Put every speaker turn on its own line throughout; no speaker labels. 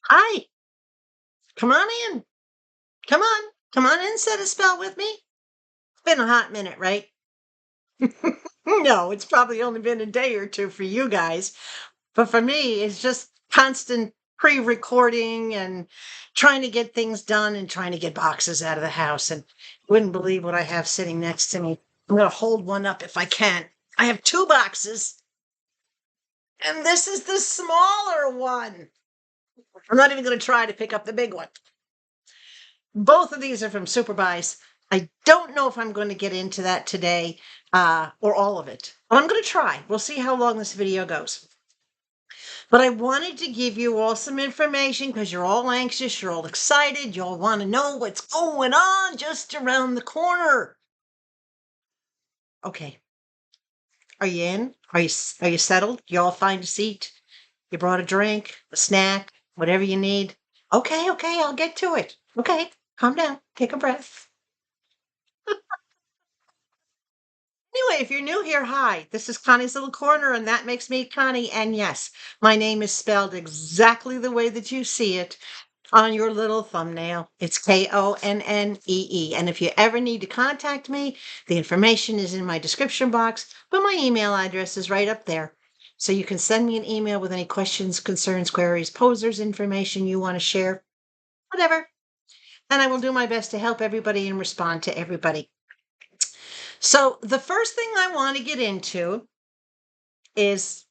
Hi, come on in. Come on in, set a spell with me. It's been a hot minute, right? No, it's probably only been a day or two for you guys. But for me, it's just constant pre-recording and trying to get things done and trying to get boxes out of the house. And you wouldn't believe what I have sitting next to me. I'm going to hold one up if I can. I have two boxes, and this is the smaller one. I'm not even going to try to pick up the big one. Both of these are from SuperBuys. I don't know if I'm going to get into that today or all of it, but I'm going to try. We'll see how long this video goes. But I wanted to give you all some information because you're all anxious, you're all excited, you all want to know what's going on just around the corner. Okay. Are you in? Are you settled? You all find a seat? You brought a drink, a snack, whatever you need? Okay, I'll get to it. Okay, calm down. Take a breath. Anyway, if you're new here, hi, this is Connie's Little Corner, and that makes me Connie. And yes, my name is spelled exactly the way that you see it on your little thumbnail. It's Konnee. And if you ever need to contact me, the information is in my description box, but my email address is right up there. So you can send me an email with any questions, concerns, queries, posers, information you want to share, whatever. And I will do my best to help everybody and respond to everybody. So the first thing I want to get into is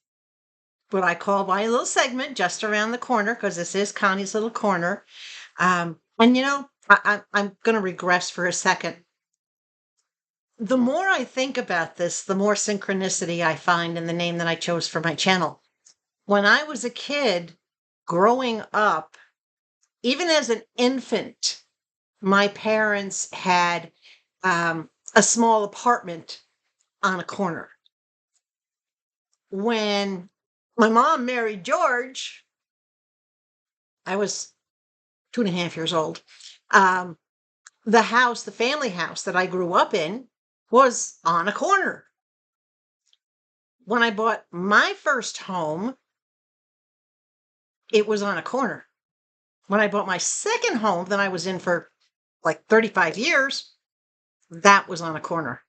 what I call my little segment just around the corner, because this is Connie's Little Corner. And you know, I'm going to regress for a second. The more I think about this, the more synchronicity I find in the name that I chose for my channel. When I was a kid growing up, even as an infant, my parents had a small apartment on a corner. When my mom married George, I was 2.5 years old. The family house that I grew up in was on a corner. When I bought my first home, it was on a corner. When I bought my second home that I was in for like 35 years, that was on a corner.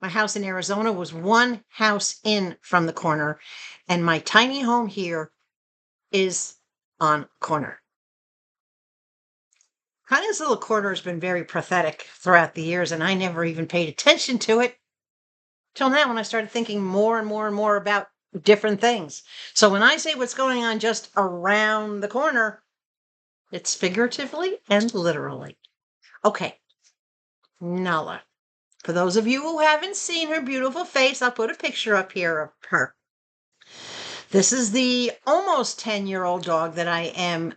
My house in Arizona was one house in from the corner, and my tiny home here is on a corner. Connie's Little Corner has been very pathetic throughout the years, and I never even paid attention to it till now when I started thinking more and more and more about different things. So when I say what's going on just around the corner, it's figuratively and literally. Okay, Nala. For those of you who haven't seen her beautiful face, I'll put a picture up here of her. This is the almost 10-year-old dog that I am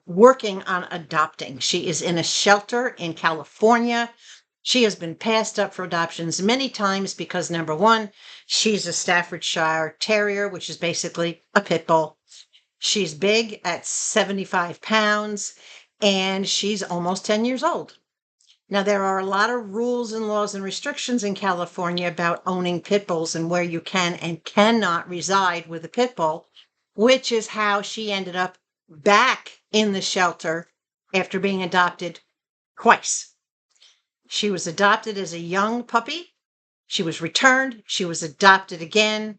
working on adopting. She is in a shelter in California. She has been passed up for adoptions many times because, number one, she's a Staffordshire Terrier, which is basically a pit bull. She's big at 75 pounds, and she's almost 10 years old. Now, there are a lot of rules and laws and restrictions in California about owning pit bulls and where you can and cannot reside with a pit bull, which is how she ended up back in the shelter after being adopted twice. She was adopted as a young puppy. She was returned. She was adopted again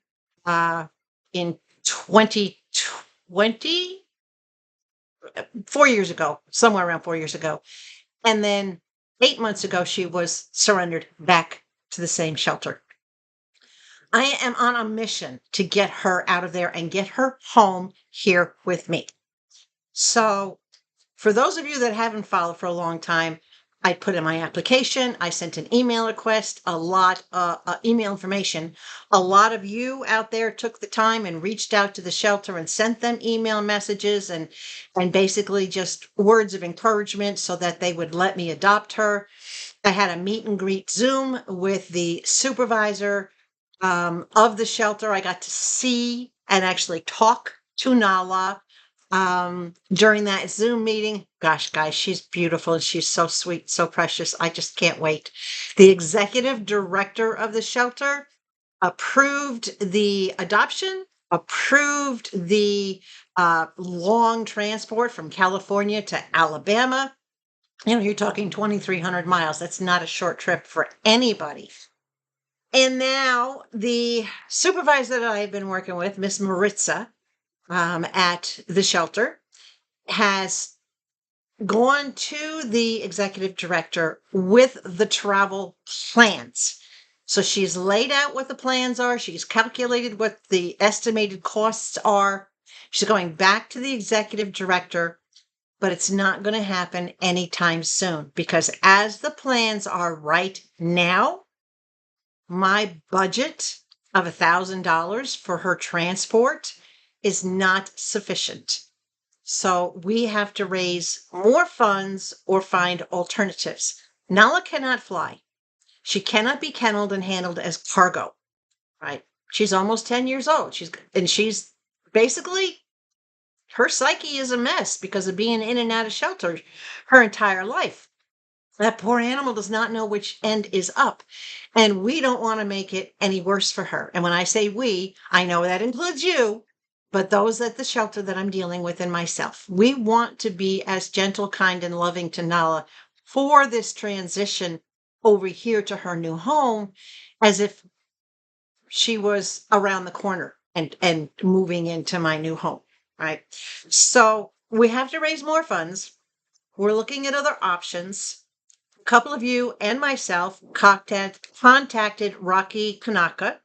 in 2020, 4 years ago, somewhere around 4 years ago. And then 8 months ago, she was surrendered back to the same shelter. I am on a mission to get her out of there and get her home here with me. So for those of you that haven't followed for a long time, I put in my application. I sent an email request, a lot email information. A lot of you out there took the time and reached out to the shelter and sent them email messages and basically just words of encouragement so that they would let me adopt her. I had a meet and greet Zoom with the supervisor of the shelter. I got to see and actually talk to Nala during that Zoom meeting. Gosh, guys, she's beautiful and she's so sweet, so precious. I just can't wait. The executive director of the shelter approved the adoption approved the long transport from California to Alabama. You're talking 2,300 miles. That's not a short trip for anybody. And now the supervisor that I've been working with, Miss Maritza, at the shelter, has gone to the executive director with the travel plans. So she's laid out what the plans are. She's calculated what the estimated costs are. She's going back to the executive director, but it's not going to happen anytime soon because as the plans are right now, my budget of $1,000 for her transport is not sufficient. So we have to raise more funds or find alternatives. Nala cannot fly. She cannot be kenneled and handled as cargo, right? She's almost 10 years old. She's basically, her psyche is a mess because of being in and out of shelter her entire life. That poor animal does not know which end is up. And we don't want to make it any worse for her. And when I say we, I know that includes you, but those at the shelter that I'm dealing with and myself. We want to be as gentle, kind, and loving to Nala for this transition over here to her new home as if she was around the corner and moving into my new home, right? So we have to raise more funds. We're looking at other options. A couple of you and myself contacted Rocky Kanaka,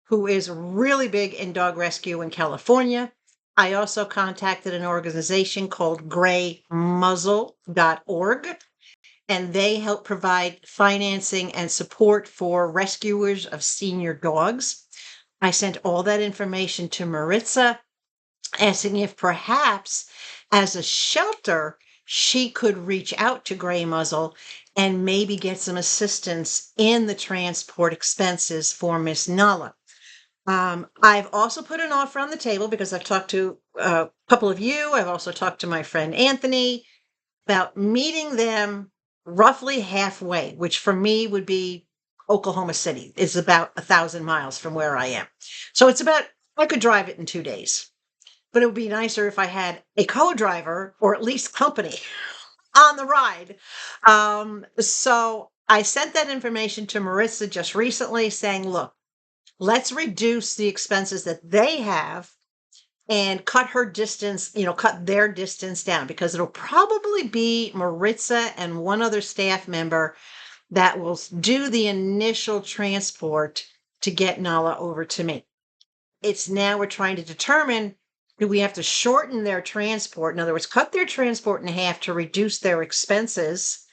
who is really big in dog rescue in California. I also contacted an organization called graymuzzle.org, and they help provide financing and support for rescuers of senior dogs. I sent all that information to Maritza, asking if perhaps as a shelter, she could reach out to Gray Muzzle and maybe get some assistance in the transport expenses for Miss Nala. I've also put an offer on the table because I've talked to a couple of you. I've also talked to my friend Anthony about meeting them roughly halfway, which for me would be Oklahoma City. It's about 1,000 miles from where I am. So I could drive it in 2 days. But it would be nicer if I had a co-driver or at least company on the ride. So I sent that information to Marissa just recently saying, look, let's reduce the expenses that they have and cut her distance, cut their distance down because it'll probably be Maritza and one other staff member that will do the initial transport to get Nala over to me. It's now we're trying to determine, do we have to shorten their transport? In other words, cut their transport in half to reduce their expenses.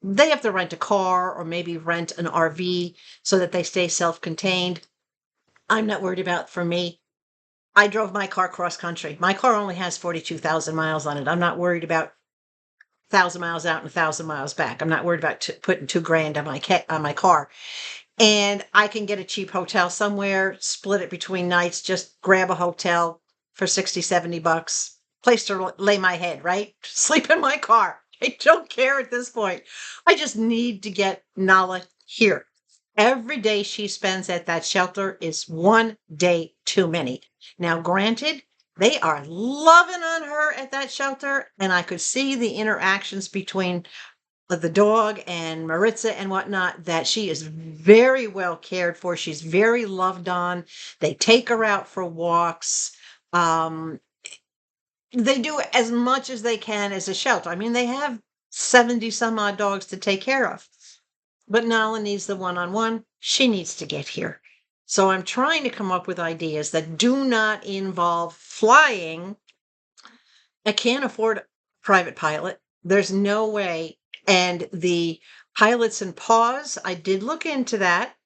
They have to rent a car or maybe rent an RV so that they stay self-contained. I'm not worried about for me. I drove my car cross country. My car only has 42,000 miles on it. I'm not worried about 1,000 miles out and 1,000 miles back. I'm not worried about putting $2,000 on my car. And I can get a cheap hotel somewhere, split it between nights, just grab a hotel for 60, 70 bucks, place to lay my head, right? Sleep in my car. I don't care at this point. I just need to get Nala here. Every day she spends at that shelter is one day too many. Now, granted, they are loving on her at that shelter, and I could see the interactions between the dog and Maritza and whatnot, that she is very well cared for. She's very loved on. They take her out for walks. They do as much as they can as a shelter. I mean, they have 70 some odd dogs to take care of. But Nala needs the one-on-one. She needs to get here. So I'm trying to come up with ideas that do not involve flying. I can't afford a private pilot. There's no way. And the pilots and paws, I did look into that,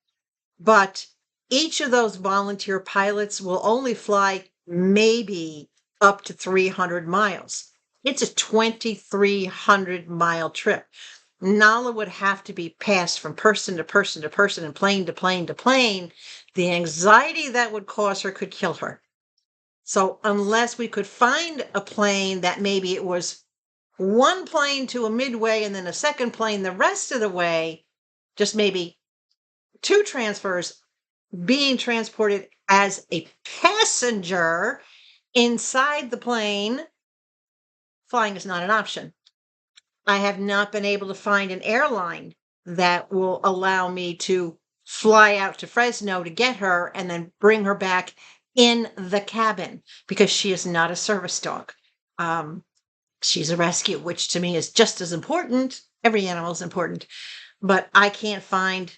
but each of those volunteer pilots will only fly maybe up to 300 miles. It's a 2,300 mile trip. Nala would have to be passed from person to person to person and plane to plane to plane. The anxiety that would cause her could kill her. So unless we could find a plane that maybe it was one plane to a midway and then a second plane the rest of the way, just maybe 2 transfers being transported as a passenger inside the plane, flying is not an option. I have not been able to find an airline that will allow me to fly out to Fresno to get her and then bring her back in the cabin because she is not a service dog. She's a rescue, which to me is just as important. Every animal is important, but I can't find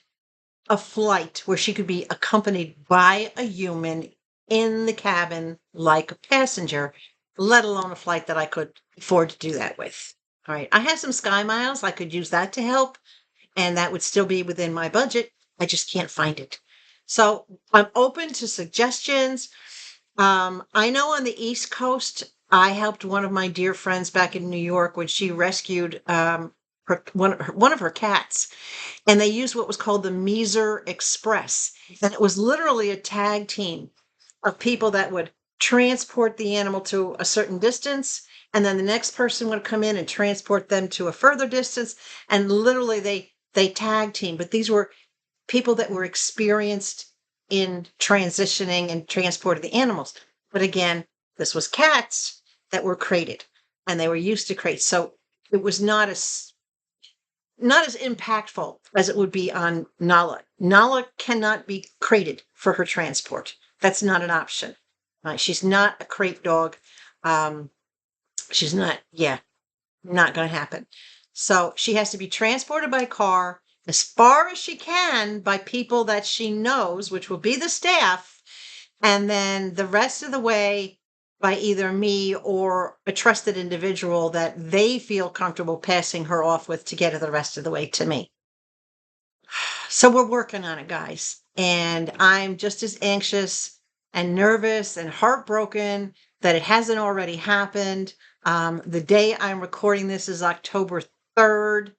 a flight where she could be accompanied by a human in the cabin like a passenger, let alone a flight that I could afford to do that with. All right. I have some Sky Miles. I could use that to help, and that would still be within my budget. I just can't find it. So I'm open to suggestions. I know on the East Coast, I helped one of my dear friends back in New York when she rescued one of her cats, and they used what was called the Meeser Express, and it was literally a tag team of people that would transport the animal to a certain distance, and then the next person would come in and transport them to a further distance, and literally they tag team. But these were people that were experienced in transitioning and transporting the animals. But again, this was cats that were crated, and they were used to crates, so it was not as impactful as it would be on Nala. Nala cannot be crated for her transport. That's not an option. She's not a crate dog. She's not going to happen. So she has to be transported by car as far as she can by people that she knows, which will be the staff, and then the rest of the way by either me or a trusted individual that they feel comfortable passing her off with to get her the rest of the way to me. So we're working on it, guys. And I'm just as anxious and nervous and heartbroken that it hasn't already happened. The day I'm recording this is October 3rd.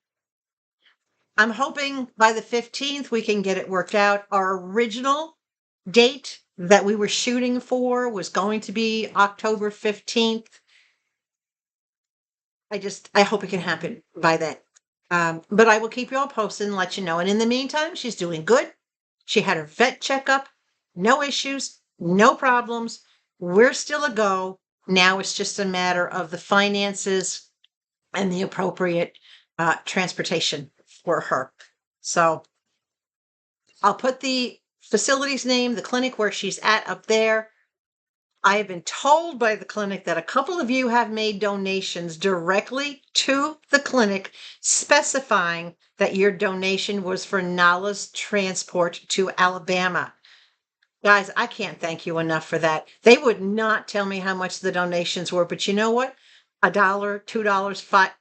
I'm hoping by the 15th we can get it worked out. Our original date that we were shooting for was going to be October 15th. I hope it can happen by then. But I will keep you all posted and let you know. And in the meantime, she's doing good. She had her vet checkup, no issues, no problems. We're still a go. Now it's just a matter of the finances and the appropriate transportation for her. So I'll put the facility's name, the clinic where she's at up there. I have been told by the clinic that a couple of you have made donations directly to the clinic specifying that your donation was for Nala's transport to Alabama. Guys, I can't thank you enough for that. They would not tell me how much the donations were, but you know what? $1, $2, $5,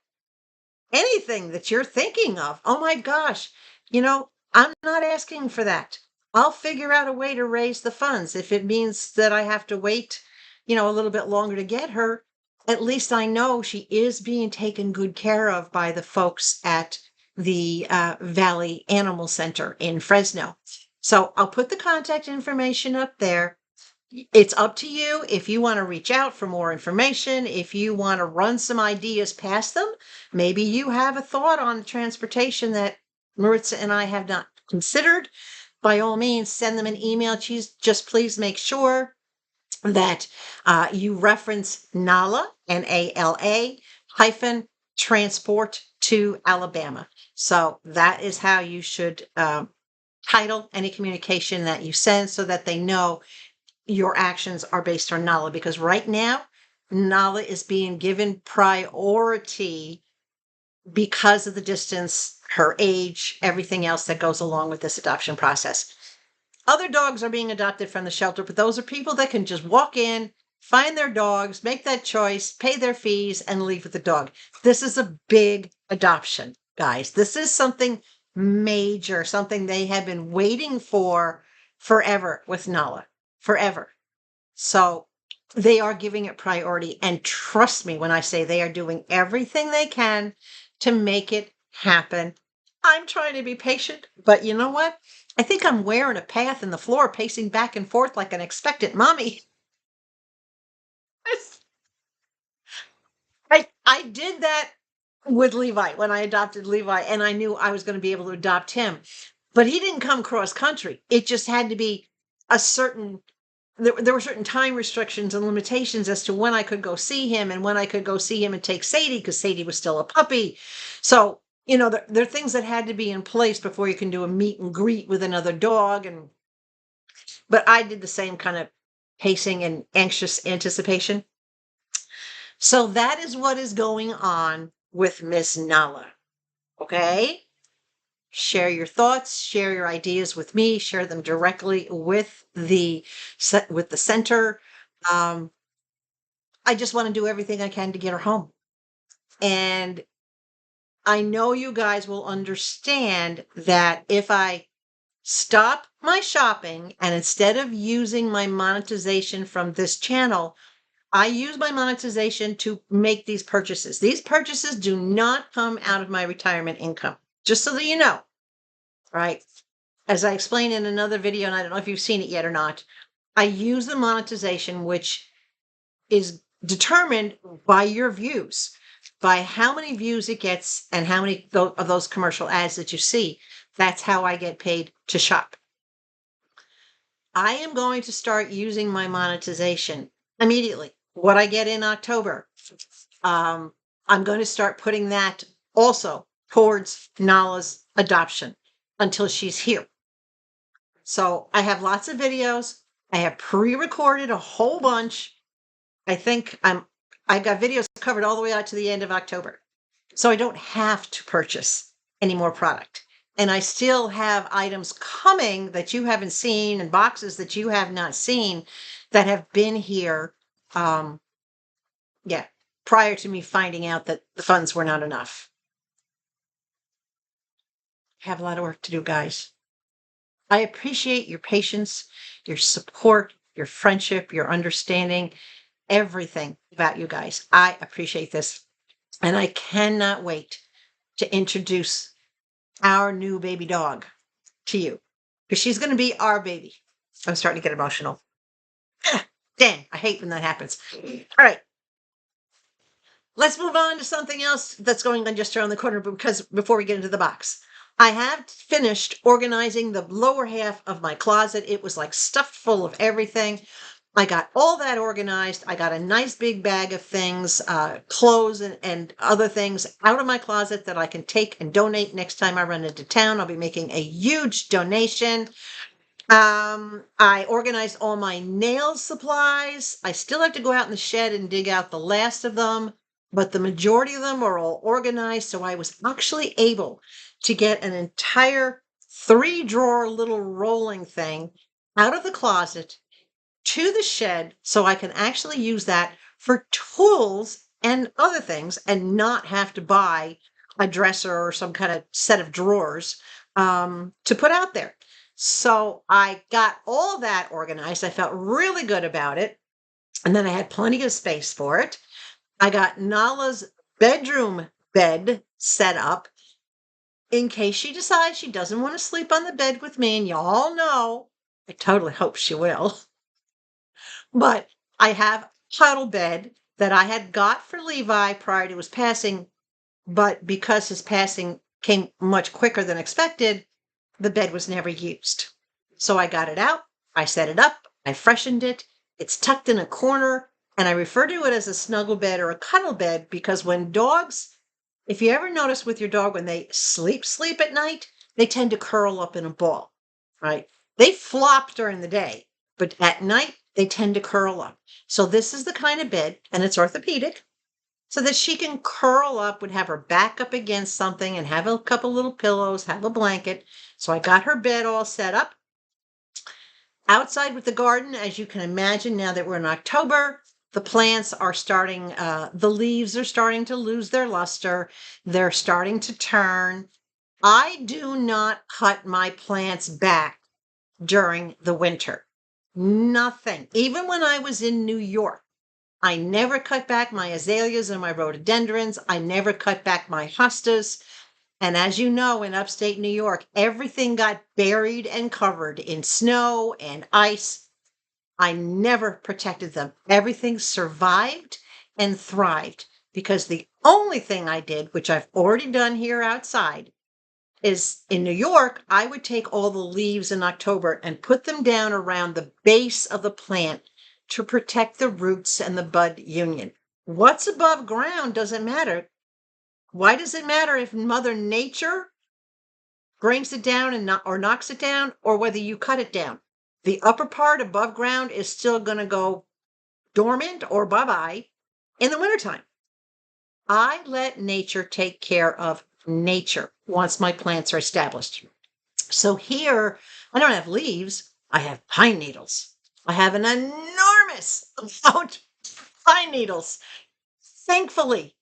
anything that you're thinking of. Oh my gosh. I'm not asking for that. I'll figure out a way to raise the funds. If it means that I have to wait, a little bit longer to get her, at least I know she is being taken good care of by the folks at the Valley Animal Center in Fresno. So I'll put the contact information up there. It's up to you if you want to reach out for more information, if you want to run some ideas past them. Maybe you have a thought on transportation that Maritza and I have not considered. By all means, send them an email. Just please make sure that you reference NALA, NALA, hyphen transport to Alabama. So that is how you should title any communication that you send so that they know your actions are based on NALA, because right now, NALA is being given priority because of the distance, her age, everything else that goes along with this adoption process. Other dogs are being adopted from the shelter, but those are people that can just walk in, find their dogs, make that choice, pay their fees, and leave with the dog. This is a big adoption, guys. This is something major, something they have been waiting for forever with NALA. Forever. So they are giving it priority. And trust me when I say they are doing everything they can to make it happen. I'm trying to be patient, but you know what? I think I'm wearing a path in the floor, pacing back and forth like an expectant mommy. I did that with Levi when I adopted Levi, and I knew I was going to be able to adopt him. but he didn't come cross country. It just had to be a certain, there were certain time restrictions and limitations as to when I could go see him and when I could go see him and take Sadie, because Sadie was still a puppy. So, you know, there are things that had to be in place before you can do a meet and greet with another dog. But I did the same kind of pacing and anxious anticipation. So that is what is going on with Miss Nala. Okay? Share your thoughts, share your ideas with me, share them directly with the center. I just want to do everything I can to get her home. And I know you guys will understand that if I stop my shopping and instead of using my monetization from this channel, I use my monetization to make these purchases. These purchases do not come out of my retirement income, just so that you know, right? As I explained in another video, and I don't know if you've seen it yet or not, I use the monetization, which is determined by your views, by how many views it gets and how many of those commercial ads that you see. That's how I get paid to shop. I am going to start using my monetization immediately. What I get in October, I'm going to start putting that also towards Nala's adoption until she's here. So I have lots of videos. I have pre-recorded a whole bunch. I think I've got videos covered all the way out to the end of October. So I don't have to purchase any more product. And I still have items coming that you haven't seen and boxes that you have not seen that have been here. Prior to me finding out that the funds were not enough. I have a lot of work to do, guys. I appreciate your patience, your support, your friendship, your understanding, everything about you guys. I appreciate this. And I cannot wait to introduce our new baby dog to you, because she's going to be our baby. I'm starting to get emotional. Dang, I hate when that happens. All right. Let's move on to something else that's going on just around the corner, because before we get into the box, I have finished organizing the lower half of my closet. It was like stuffed full of everything. I got all that organized. I got a nice big bag of things, clothes and other things out of my closet that I can take and donate next time I run into town. I'll be making a huge donation. I organized all my nail supplies. I still have to go out in the shed and dig out the last of them, but the majority of them are all organized. So I was actually able to get an entire 3-drawer little rolling thing out of the closet to the shed, so I can actually use that for tools and other things and not have to buy a dresser or some kind of set of drawers to put out there. So I got all that organized. I felt really good about it. And then I had plenty of space for it. I got Nala's bedroom bed set up in case she decides she doesn't want to sleep on the bed with me. And y'all know, I totally hope she will. But I have a cuddle bed that I had got for Levi prior to his passing. But because his passing came much quicker than expected, the bed was never used. So I got it out. I set it up. I freshened it. It's tucked in a corner. And I refer to it as a snuggle bed or a cuddle bed because when dogs, if you ever notice with your dog, when they sleep at night, they tend to curl up in a ball, right? They flop during the day, but at night, they tend to curl up. So this is the kind of bed, and it's orthopedic, so that she can curl up, would have her back up against something and have a couple little pillows, have a blanket. So I got her bed all set up. Outside with the garden, as you can imagine, now that we're in October, the plants are starting, the leaves are starting to lose their luster. They're starting to turn. I do not cut my plants back during the winter. Nothing. Even when I was in New York, I never cut back my azaleas and my rhododendrons. I never cut back my hostas. And as you know, in upstate New York, everything got buried and covered in snow and ice. I never protected them. Everything survived and thrived because the only thing I did, which I've already done here outside, is in New York, I would take all the leaves in October and put them down around the base of the plant to protect the roots and the bud union. What's above ground doesn't matter. Why does it matter if Mother Nature brings it down or knocks it down, or whether you cut it down? The upper part above ground is still going to go dormant or bye-bye in the wintertime. I let nature take care of nature once my plants are established. So here, I don't have leaves, I have pine needles. I have an enormous amount of pine needles, thankfully,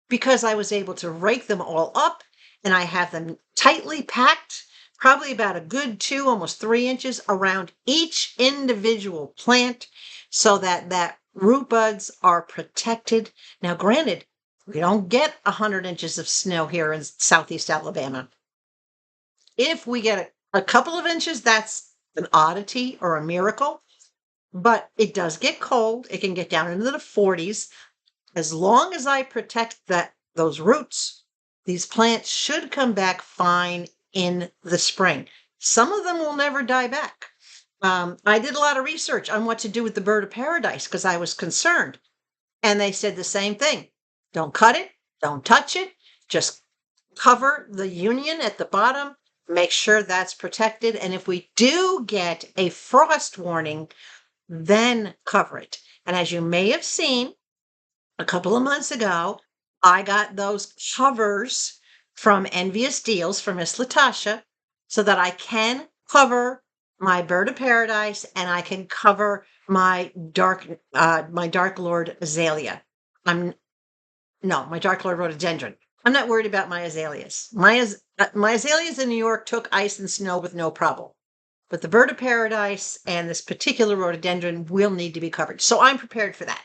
because I was able to rake them all up and I have them tightly packed, probably about a good 2, almost 3 inches around each individual plant so that root buds are protected. Now, granted, we don't get 100 inches of snow here in Southeast Alabama. If we get a couple of inches, that's an oddity or a miracle, but it does get cold. It can get down into the 40s. As long as I protect those roots, these plants should come back fine in the spring. Some of them will never die back. I did a lot of research on what to do with the bird of paradise because I was concerned. And they said the same thing. Don't cut it. Don't touch it. Just cover the union at the bottom. Make sure that's protected. And if we do get a frost warning, then cover it. And as you may have seen, a couple of months ago, I got those covers from NVUSDeals for Miss Latasha so that I can cover my bird of paradise and I can cover my dark Lord azalea. My dark Lord rhododendron. I'm not worried about my azaleas. My azaleas in New York took ice and snow with no problem. But the bird of paradise and this particular rhododendron will need to be covered. So I'm prepared for that.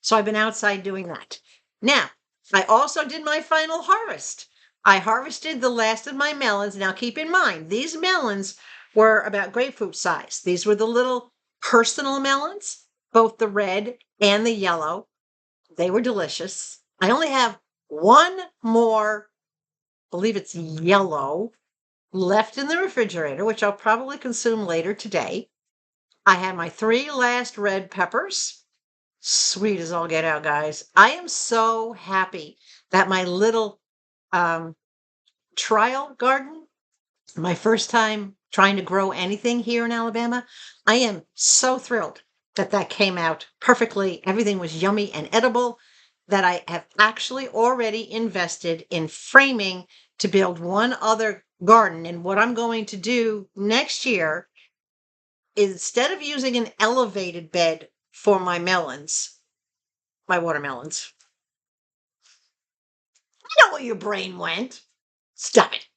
So I've been outside doing that. Now, I also did my final harvest. I harvested the last of my melons. Now, keep in mind, these melons were about grapefruit size. These were the little personal melons, both the red and the yellow. They were delicious. I only have one more, I believe it's yellow, left in the refrigerator, which I'll probably consume later today. I have my 3 last red peppers. Sweet as all get out, guys. I am so happy that my little trial garden, my first time trying to grow anything here in Alabama, I am so thrilled that came out perfectly. Everything was yummy and edible, that I have actually already invested in framing to build one other garden. And what I'm going to do next year, instead of using an elevated bed for my watermelons. I know where your brain went. Stop it.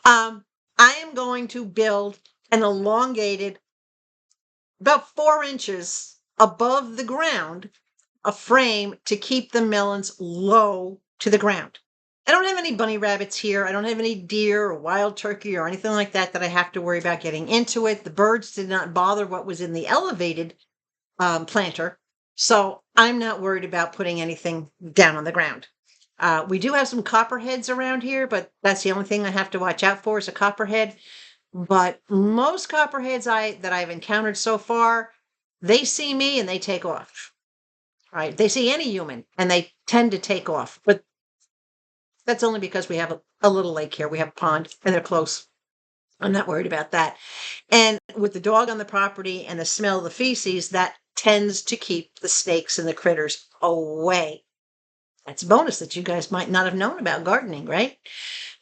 I am going to build an elongated, about 4 inches above the ground, a frame to keep the melons low to the ground. I don't have any bunny rabbits here. I don't have any deer or wild turkey or anything like that I have to worry about getting into it. The birds did not bother what was in the elevated planter. So I'm not worried about putting anything down on the ground. We do have some copperheads around here, but that's the only thing I have to watch out for is a copperhead. But most copperheads that I've encountered so far, they see me and they take off. Right? They see any human and they tend to take off. But that's only because we have a little lake here. We have a pond and they're close. I'm not worried about that. And with the dog on the property and the smell of the feces, that tends to keep the snakes and the critters away. That's a bonus that you guys might not have known about gardening, right?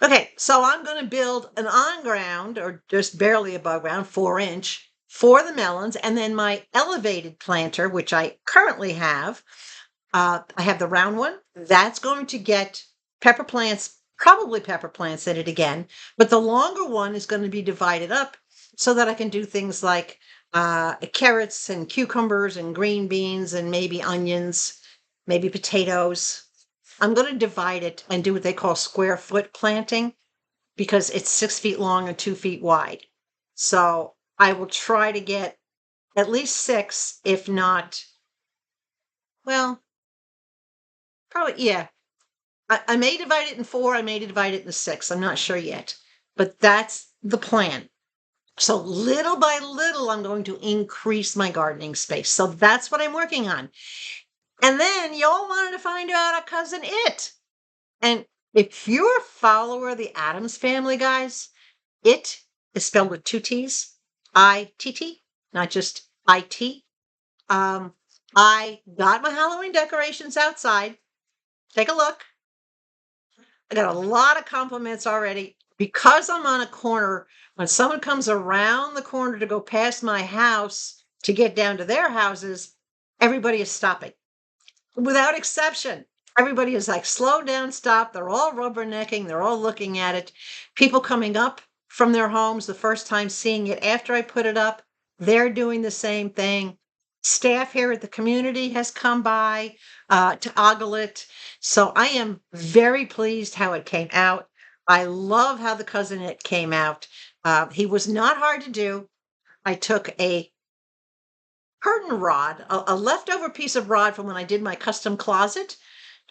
Okay, so I'm going to build an on-ground or just barely above ground, 4-inch, for the melons, and then my elevated planter, which I currently have. I have the round one. That's going to get pepper plants, probably pepper plants in it again, but the longer one is going to be divided up so that I can do things like carrots and cucumbers and green beans and maybe onions, maybe potatoes. I'm going to divide it and do what they call square foot planting because it's 6 feet long and 2 feet wide. So I will try to get at least 6, if not, well, probably, yeah. I may divide it in 4. I may divide it in 6. I'm not sure yet. but that's the plan. So little by little, I'm going to increase my gardening space. So that's what I'm working on. And then y'all wanted to find out a cousin it. And if you're a follower of the Addams family, guys, it is spelled with two T's, I-T-T, not just I-T. I got my Halloween decorations outside. Take a look. I got a lot of compliments already. Because I'm on a corner, when someone comes around the corner to go past my house to get down to their houses, everybody is stopping. Without exception, everybody is like, slow down, stop. They're all rubbernecking. They're all looking at it. People coming up from their homes the first time seeing it after I put it up, they're doing the same thing. Staff here at the community has come by to ogle it. So I am very pleased how it came out. I love how the cousin it came out. He was not hard to do. I took a curtain rod, a leftover piece of rod from when I did my custom closet,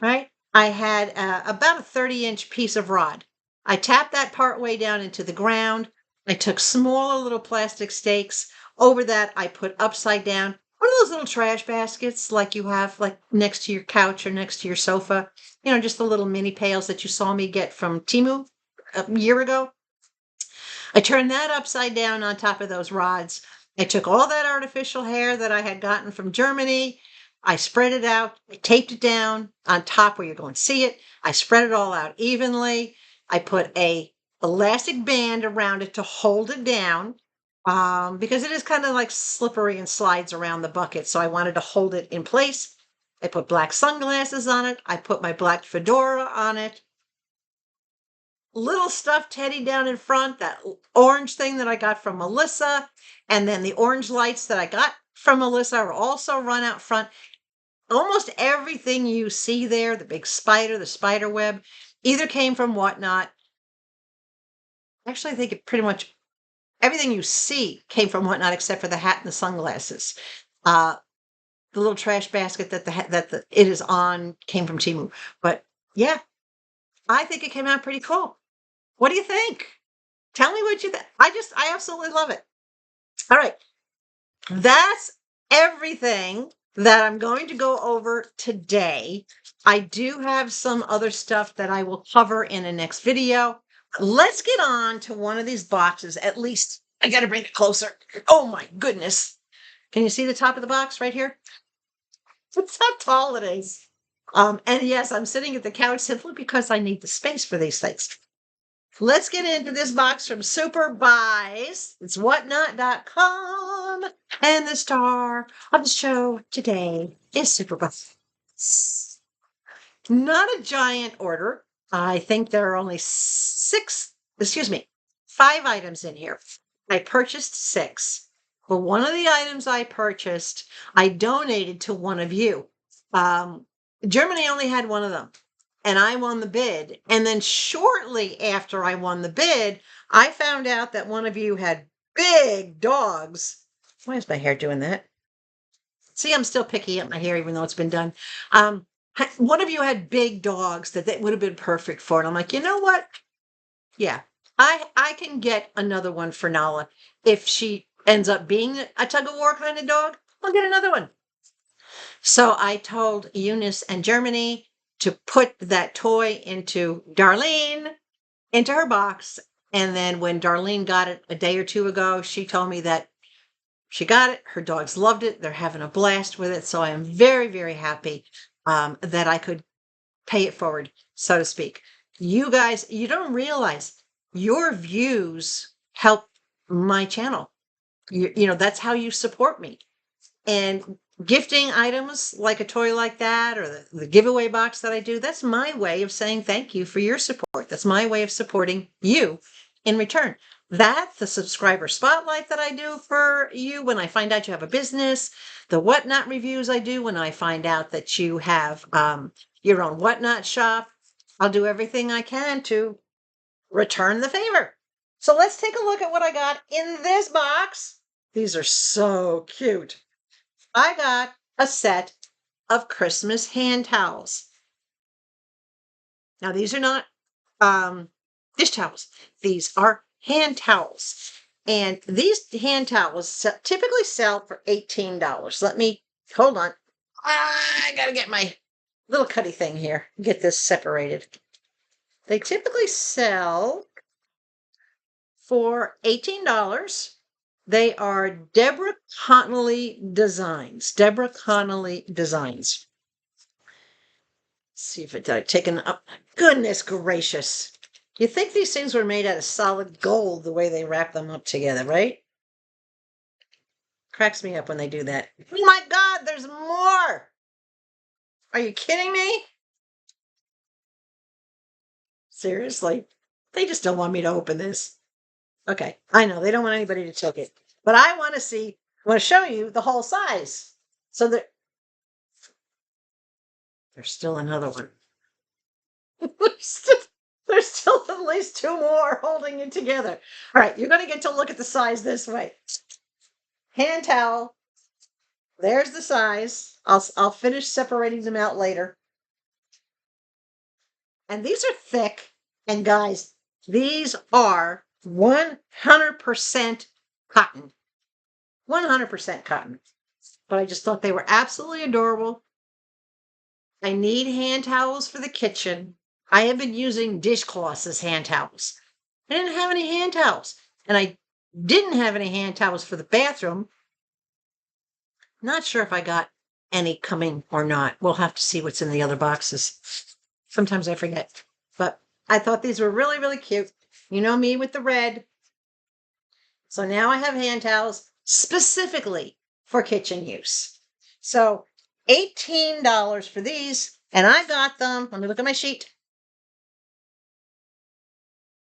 right? I had about a 30-inch piece of rod. I tapped that part way down into the ground. I took smaller little plastic stakes. Over that, I put upside down one of those little trash baskets like you have like next to your couch or next to your sofa. You know, just the little mini pails that you saw me get from Temu a year ago. I turned that upside down on top of those rods. I took all that artificial hair that I had gotten from Germany. I spread it out. I taped it down on top where you're going to see it. I spread it all out evenly. I put a elastic band around it to hold it down because it is kind of like slippery and slides around the bucket. So I wanted to hold it in place. I put black sunglasses on it. I put my black fedora on it. Little stuffed teddy down in front, that orange thing that I got from Melissa, and then the orange lights that I got from Melissa are also run out front. Almost everything you see there, the big spider, the spider web, either came from Whatnot. Actually, I think it pretty much everything you see came from Whatnot except for the hat and the sunglasses. The little trash basket that it is on came from Temu. But yeah, I think it came out pretty cool. What do you think? Tell me what you think. I absolutely love it. All right. That's everything that I'm going to go over today. I do have some other stuff that I will cover in the next video. Let's get on to one of these boxes. At least I got to bring it closer. Oh my goodness. Can you see the top of the box right here? That's how tall it is. And yes, I'm sitting at the couch simply because I need the space for these things. Let's get into this box from SuperBuys. It's whatnot.com. And the star of the show today is SuperBuys. Not a giant order. I think there are only 5 items in here. I purchased 6. But one of the items I purchased, I donated to one of you. Germany only had one of them. And I won the bid. And then shortly after I won the bid, I found out that one of you had big dogs. Why is my hair doing that? See, I'm still picky at my hair, even though it's been done. One of you had big dogs that would have been perfect for it. I'm like, you know what? Yeah, I can get another one for Nala. If she ends up being a tug-of-war kind of dog, I'll get another one. So I told Eunice and Germany to put that toy into her box. And then when Darlene got it a day or two ago, she told me that she got it. Her dogs loved it. They're having a blast with it. So I am very, very happy that I could pay it forward, so to speak. You guys, you don't realize your views help my channel. You know, that's how you support me. And gifting items like a toy like that or the giveaway box that I do, that's my way of saying thank you for your support. That's my way of supporting you in return. That, the subscriber spotlight that I do for you when I find out you have a business, the Whatnot reviews I do when I find out that you have your own Whatnot shop, I'll do everything I can to return the favor. So let's take a look at what I got in this box. These are so cute. I got a set of Christmas hand towels. Now, these are not dish towels. These are hand towels. And these hand towels typically sell for $18. Let me, hold on. I gotta get my little cutty thing here. Get this separated. They typically sell for $18. They are Deborah Connolly designs. Deborah Connolly designs. Let's see if it's taken up. Goodness gracious. You think these things were made out of solid gold the way they wrap them up together, right? Cracks me up when they do that. Oh my God, there's more. Are you kidding me? Seriously? They just don't want me to open this. Okay, I know they don't want anybody to take it, but I want to see, I want to show you the whole size. So that there's still another one. There's still at least two more holding it together. All right, you're going to get to look at the size this way. Hand towel. There's the size. I'll finish separating them out later. And these are thick. And guys, these are 100% cotton. 100% cotton. But I just thought they were absolutely adorable. I need hand towels for the kitchen. I have been using dishcloths as hand towels. I didn't have any hand towels. And I didn't have any hand towels for the bathroom. Not sure if I got any coming or not. We'll have to see what's in the other boxes. Sometimes I forget. But I thought these were really, really cute. You know me with the red. So now I have hand towels specifically for kitchen use. So $18 for these. And I got them. Let me look at my sheet.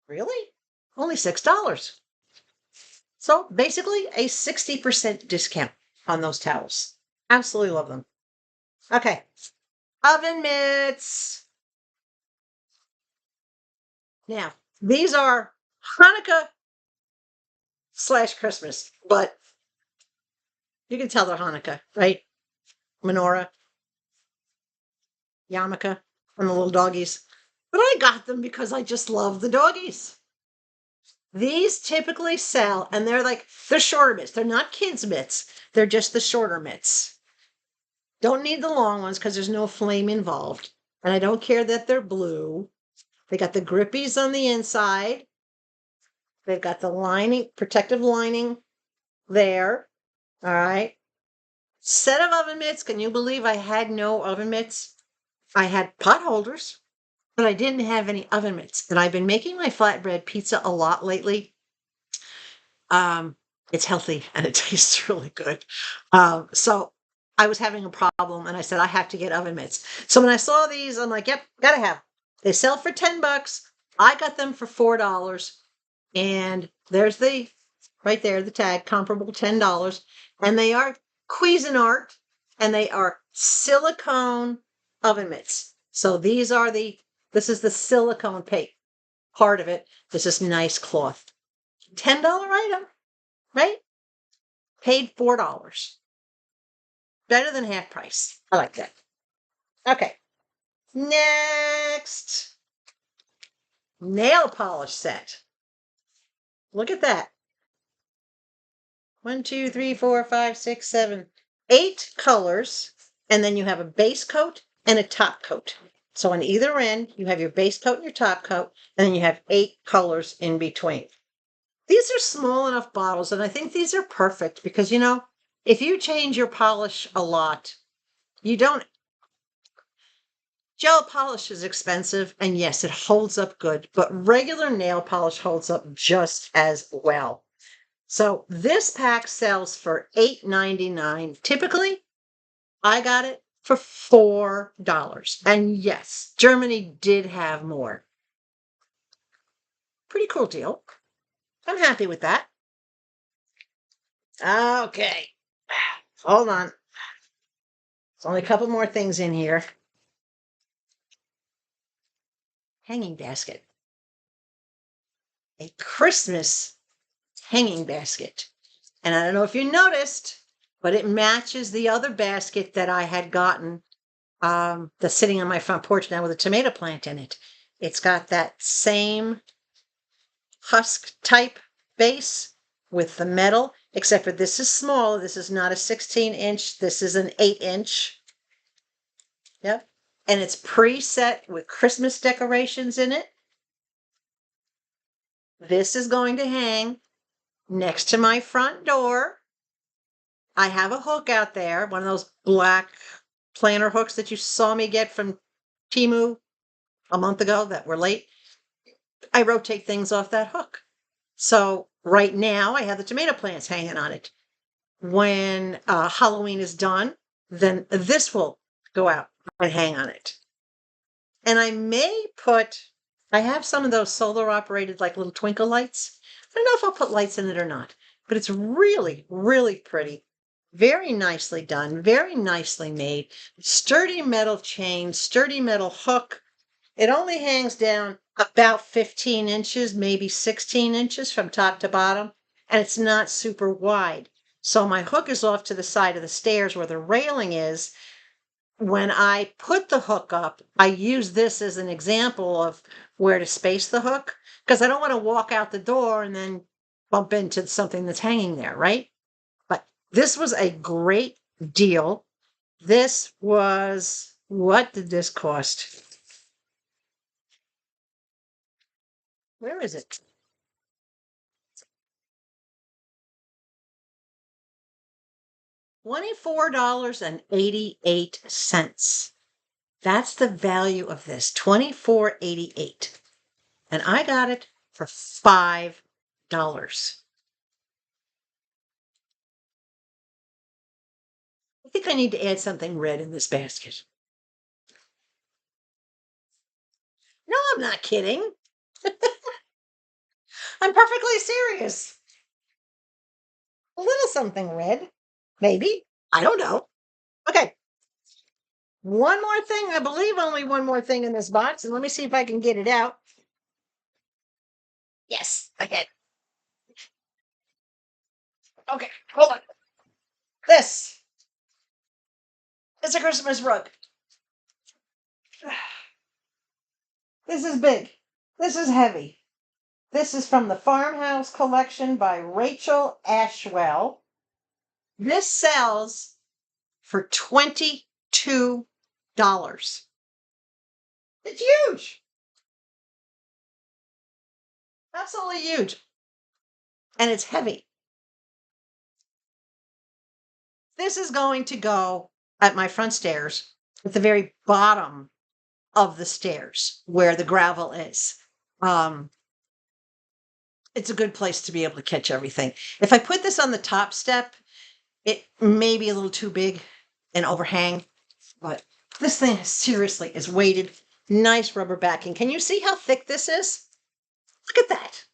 Really? Only $6. So basically a 60% discount on those towels. Absolutely love them. Okay. Oven mitts. Now, these are Hanukkah / Christmas, but you can tell they're Hanukkah, right? Menorah, yarmulke, and the little doggies. But I got them because I just love the doggies. These typically sell, and they're shorter mitts. They're not kids' mitts. They're just the shorter mitts. Don't need the long ones because there's no flame involved. And I don't care that they're blue. They got the grippies on the inside. They've got the lining, protective lining there. All right. Set of oven mitts. Can you believe I had no oven mitts? I had pot holders, but I didn't have any oven mitts. And I've been making my flatbread pizza a lot lately. It's healthy and it tastes really good. So I was having a problem and I said, I have to get oven mitts. So when I saw these, I'm like, yep, gotta have. They sell for $10. I got them for $4. And there's right there, the tag, comparable $10. And they are Cuisinart and they are silicone oven mitts. So this is the silicone part of it. This is nice cloth. $10 item, right? Paid $4. Better than half price. I like that. Okay. Next. Nail polish set. Look at that. 1, 2, 3, 4, 5, 6, 7, 8 colors. And then you have a base coat and a top coat. So on either end, you have your base coat and your top coat, and then you have 8 colors in between. These are small enough bottles, and I think these are perfect because, if you change your polish a lot, gel polish is expensive, and yes, it holds up good, but regular nail polish holds up just as well. So this pack sells for $8.99. Typically, I got it for $4. And yes, Germany did have more. Pretty cool deal. I'm happy with that. Okay. Hold on. There's only a couple more things in here. Hanging basket. A Christmas hanging basket. And I don't know if you noticed, but it matches the other basket that I had gotten that's sitting on my front porch now with a tomato plant in it. It's got that same husk type base with the metal, except for this is smaller. This is not a 16-inch. This is an 8-inch. Yep. And it's preset with Christmas decorations in it. This is going to hang next to my front door. I have a hook out there, one of those black planter hooks that you saw me get from Temu a month ago that were late. I rotate things off that hook. So right now I have the tomato plants hanging on it. When Halloween is done, then this will go out and hang on it. And I may I have some of those solar operated like little twinkle lights. I don't know if I'll put lights in it or not, but it's really, really pretty. Very nicely done, very nicely made. Sturdy metal chain, sturdy metal hook. It only hangs down about 15 inches, maybe 16 inches from top to bottom, and it's not super wide. So my hook is off to the side of the stairs where the railing is. When I put the hook up, I use this as an example of where to space the hook, because I don't want to walk out the door and then bump into something that's hanging there, right? But this was a great deal. This was, what did this cost? Where is it? $24.88. That's the value of this, $24.88. And I got it for $5. I think I need to add something red in this basket. No, I'm not kidding. I'm perfectly serious. A little something red, maybe. I don't know. Okay. One more thing. I believe only one more thing in this box. And let me see if I can get it out. Yes, I can. Okay, hold on. This is a Christmas rug. This is big. This is heavy. This is from the Farmhouse Collection by Rachel Ashwell. This sells for $22. It's huge. Absolutely huge. And it's heavy. This is going to go at my front stairs at the very bottom of the stairs where the gravel is. It's a good place to be able to catch everything. If I put this on the top step, it may be a little too big and overhang, but this thing seriously is weighted. Nice rubber backing. Can you see how thick this is? Look at that.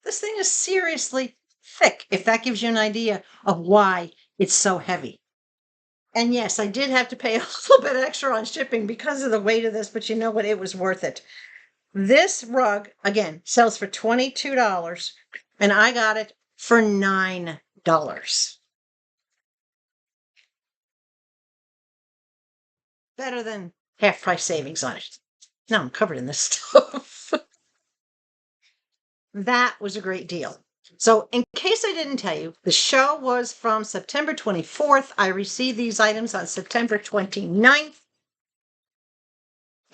This thing is seriously thick, if that gives you an idea of why it's so heavy. And yes, I did have to pay a little bit extra on shipping because of the weight of this, but you know what? It was worth it. This rug, again, sells for $22, and I got it for $9. Better than half price savings on it. Now I'm covered in this stuff. That was a great deal. So in case I didn't tell you, the show was from September 24th. I received these items on September 29th.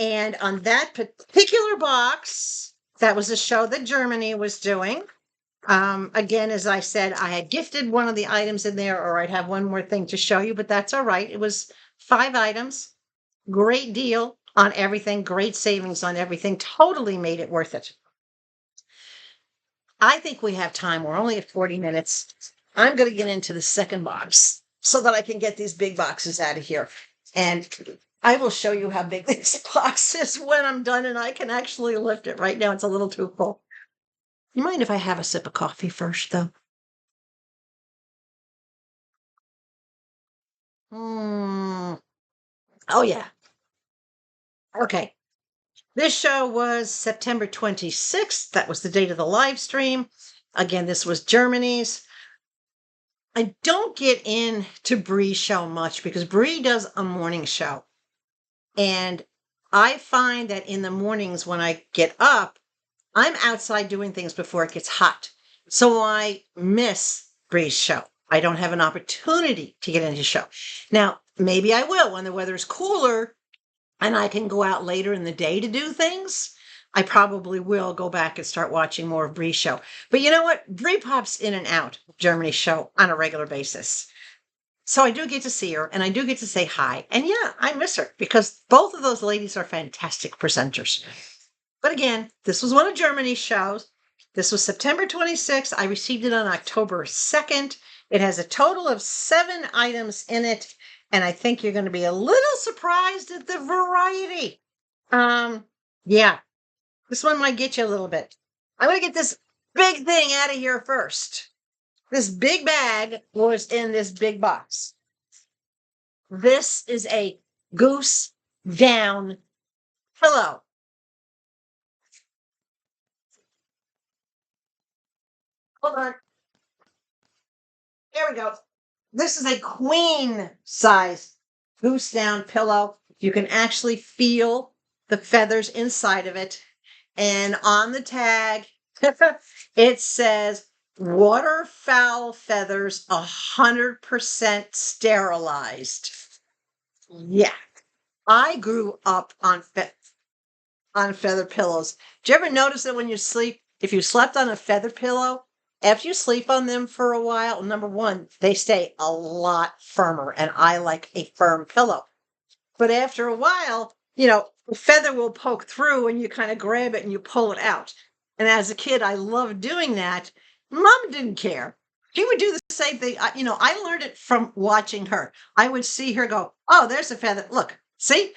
And on that particular box, that was a show that Germany was doing. Again, as I said, I had gifted one of the items in there, or I'd have one more thing to show you, but that's all right. It was 5 items. Great deal on everything. Great savings on everything. Totally made it worth it. I think we have time. We're only at 40 minutes. I'm going to get into the second box so that I can get these big boxes out of here. And I will show you how big this box is when I'm done and I can actually lift it. Right now, it's a little too full. You mind if I have a sip of coffee first, though? Oh, yeah. Okay. This show was September 26th. That was the date of the live stream. Again, this was Germany's. I don't get into Brie's show much because Brie does a morning show. And I find that in the mornings when I get up, I'm outside doing things before it gets hot. So I miss Bree's show. I don't have an opportunity to get into his show. Now, maybe I will when the weather is cooler and I can go out later in the day to do things. I probably will go back and start watching more of Bree's show. But you know what? Bree pops in and out of Germany's show on a regular basis. So I do get to see her and I do get to say hi. And yeah, I miss her because both of those ladies are fantastic presenters. But again, this was one of Germany's shows. This was September 26th. I received it on October 2nd. It has a total of 7 items in it. And I think you're going to be a little surprised at the variety. Yeah, this one might get you a little bit. I'm going to get this big thing out of here first. This big bag was in this big box. This is a goose down pillow. Hold on. There we go. This is a queen size goose down pillow. You can actually feel the feathers inside of it. And on the tag, it says waterfowl feathers 100% sterilized. Yeah. I grew up on feather pillows. Do you ever notice that when you sleep, if you slept on a feather pillow, after you sleep on them for a while, number one, they stay a lot firmer, and I like a firm pillow. But after a while, the feather will poke through and you kind of grab it and you pull it out. And as a kid, I loved doing that. Mom didn't care. She would do the same thing. I learned it from watching her. I would see her go, oh, there's a feather. Look, see?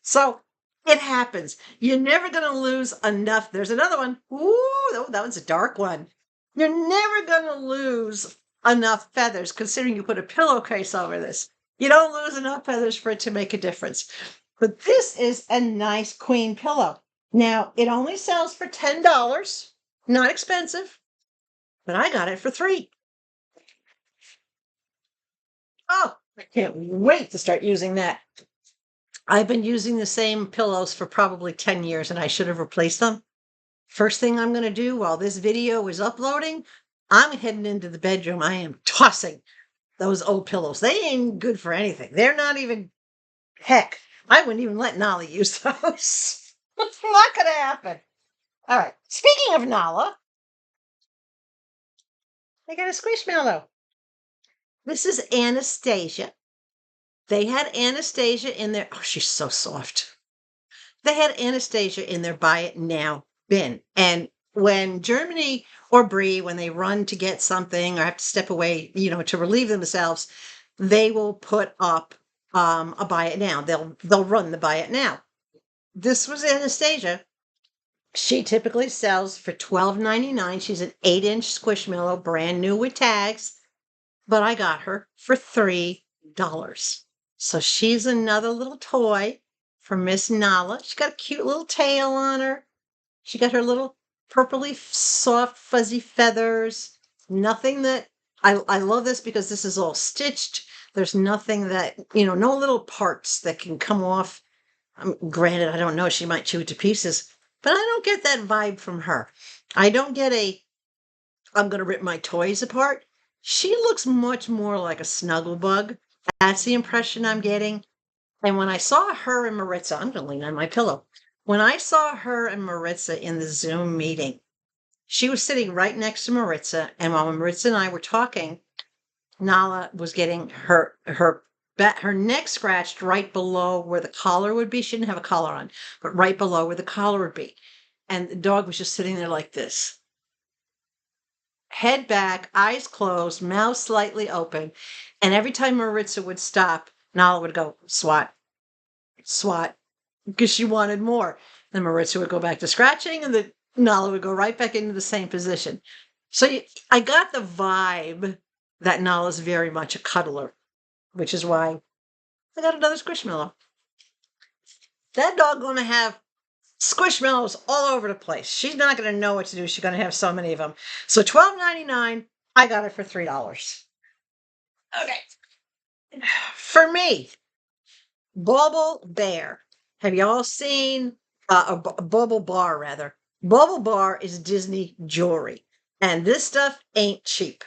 So it happens. You're never going to lose enough. There's another one. Ooh, that one's a dark one. You're never going to lose enough feathers, considering you put a pillowcase over this. You don't lose enough feathers for it to make a difference. But this is a nice queen pillow. Now, it only sells for $10. Not expensive, but I got it for $3. Oh, I can't wait to start using that. I've been using the same pillows for probably 10 years and I should have replaced them. First thing I'm going to do while this video is uploading, I'm heading into the bedroom. I am tossing those old pillows. They ain't good for anything. They're not even, heck, I wouldn't even let Nala use those. It's not going to happen. All right. Speaking of Nala, I got a squishmallow. This is Anastasia. They had Anastasia in their, oh, she's so soft. They had Anastasia in their buy it now bin. And when Germany or Brie, when they run to get something or have to step away, to relieve themselves, they will put up a buy it now. They'll run the buy it now. This was Anastasia. She typically sells for $12.99. She's an 8-inch squishmallow, brand new with tags, but I got her for $3. So she's another little toy for Miss Nala. She's got a cute little tail on her. She got her little purpley, soft, fuzzy feathers. Nothing that, I love this because this is all stitched. There's nothing that, no little parts that can come off. Granted, I don't know, she might chew it to pieces, but I don't get that vibe from her. I don't get I'm going to rip my toys apart. She looks much more like a snuggle bug. That's the impression I'm getting. And when I saw her and Maritza, I'm going to lean on my pillow. When I saw her and Maritza in the Zoom meeting, she was sitting right next to Maritza. And while Maritza and I were talking, Nala was getting her neck scratched right below where the collar would be. She didn't have a collar on, but right below where the collar would be. And the dog was just sitting there like this. Head back, eyes closed, mouth slightly open. And every time Maritza would stop, Nala would go, swat, swat, because she wanted more. Then Maritza would go back to scratching, and Nala would go right back into the same position. So I got the vibe that Nala's very much a cuddler, which is why I got another squishmallow. That dog going to have squishmallows all over the place. She's not going to know what to do. She's going to have so many of them. So $12.99, I got it for $3. Okay. For me, Bauble Bear. Have you all seen a bubble bar rather. Bubble bar is Disney jewelry. And this stuff ain't cheap.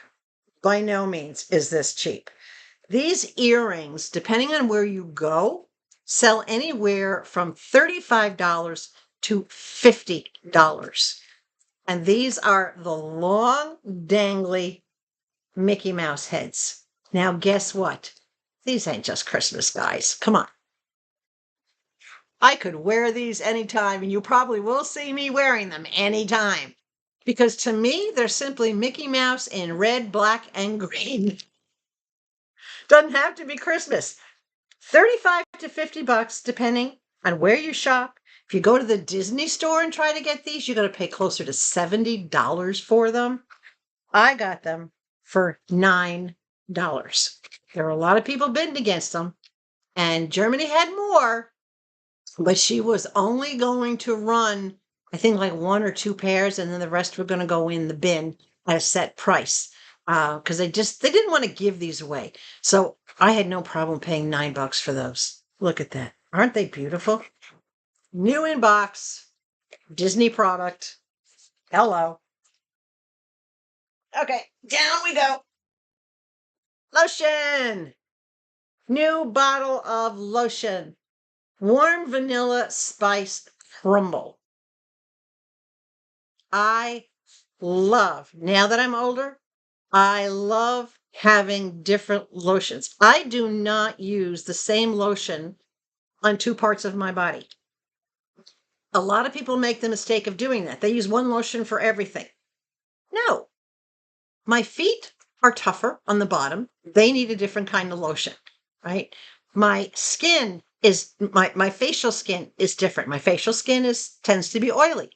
By no means is this cheap. These earrings, depending on where you go, sell anywhere from $35 to $50. And these are the long, dangly Mickey Mouse heads. Now, guess what? These ain't just Christmas, guys. Come on. I could wear these anytime, and you probably will see me wearing them anytime. Because to me, they're simply Mickey Mouse in red, black, and green. Doesn't have to be Christmas. 35 to 50 bucks, depending on where you shop. If you go to the Disney store and try to get these, you're going to pay closer to $70 for them. I got them for $9. There were a lot of people bidding against them, and Germany had more, but she was only going to run, I think, like 1 or 2 pairs, and then the rest were going to go in the bin at a set price because they didn't want to give these away. So I had no problem paying $9 for those. Look at that. Aren't they beautiful? New in box, Disney product. Hello. Okay, down we go. Lotion. New bottle of lotion. Warm vanilla spice crumble. I love, now that I'm older, I love having different lotions. I do not use the same lotion on 2 parts of my body. A lot of people make the mistake of doing that. They use one lotion for everything. No. My feet are tougher on the bottom. They need a different kind of lotion, right? My skin is, my facial skin is different. My facial skin tends to be oily.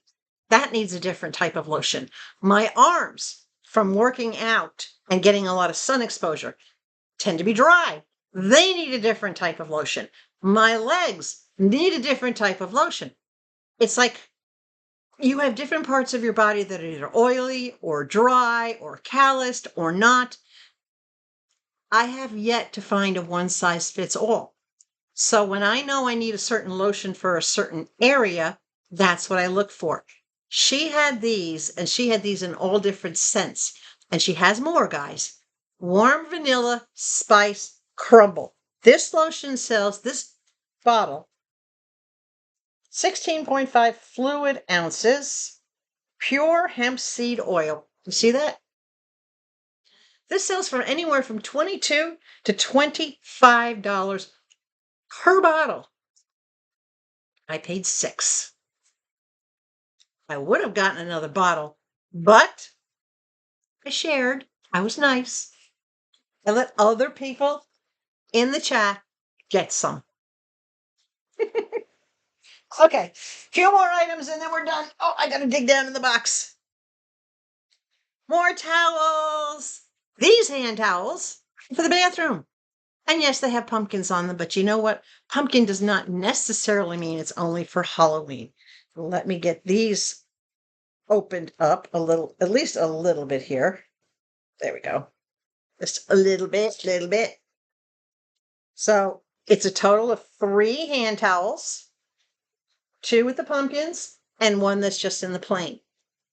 That needs a different type of lotion. My arms, from working out and getting a lot of sun exposure, tend to be dry. They need a different type of lotion. My legs need a different type of lotion. It's like you have different parts of your body that are either oily or dry or calloused or not. I have yet to find a one size fits all. So when I know I need a certain lotion for a certain area, that's what I look for. She had these, and she had these in all different scents. And she has more, guys. Warm vanilla spice crumble. This lotion sells, this bottle, 16.5 fluid ounces, pure hemp seed oil. You see that? This sells for anywhere from $22 to $25 per bottle. I paid $6. I would have gotten another bottle, but I shared. I was nice. I let other people in the chat get some. Okay, few more items and then we're done. Oh, I gotta dig down in the box. More towels. These hand towels for the bathroom. And yes, they have pumpkins on them, but you know what? Pumpkin does not necessarily mean it's only for Halloween. Let me get these opened up a little, at least a little bit here. There we go. Just a little bit. So it's a total of 3 hand towels, 2 with the pumpkins and 1 that's just in the plain.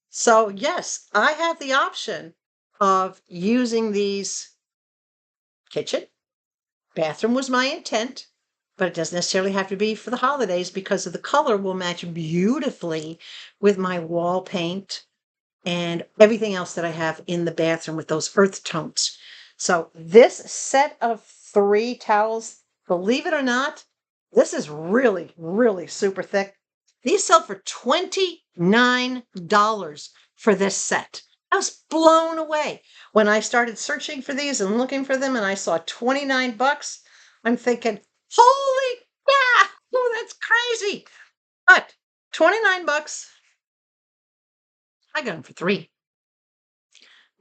So yes, I have the option of using these kitchen. Bathroom was my intent, but it doesn't necessarily have to be for the holidays because of the color will match beautifully with my wall paint and everything else that I have in the bathroom with those earth tones. So this set of 3 towels, believe it or not, this is really, really super thick. These sell for $29 for this set. I was blown away. When I started searching for these and looking for them and I saw $29, I'm thinking, holy yeah, oh, that's crazy. But $29, I got them for 3.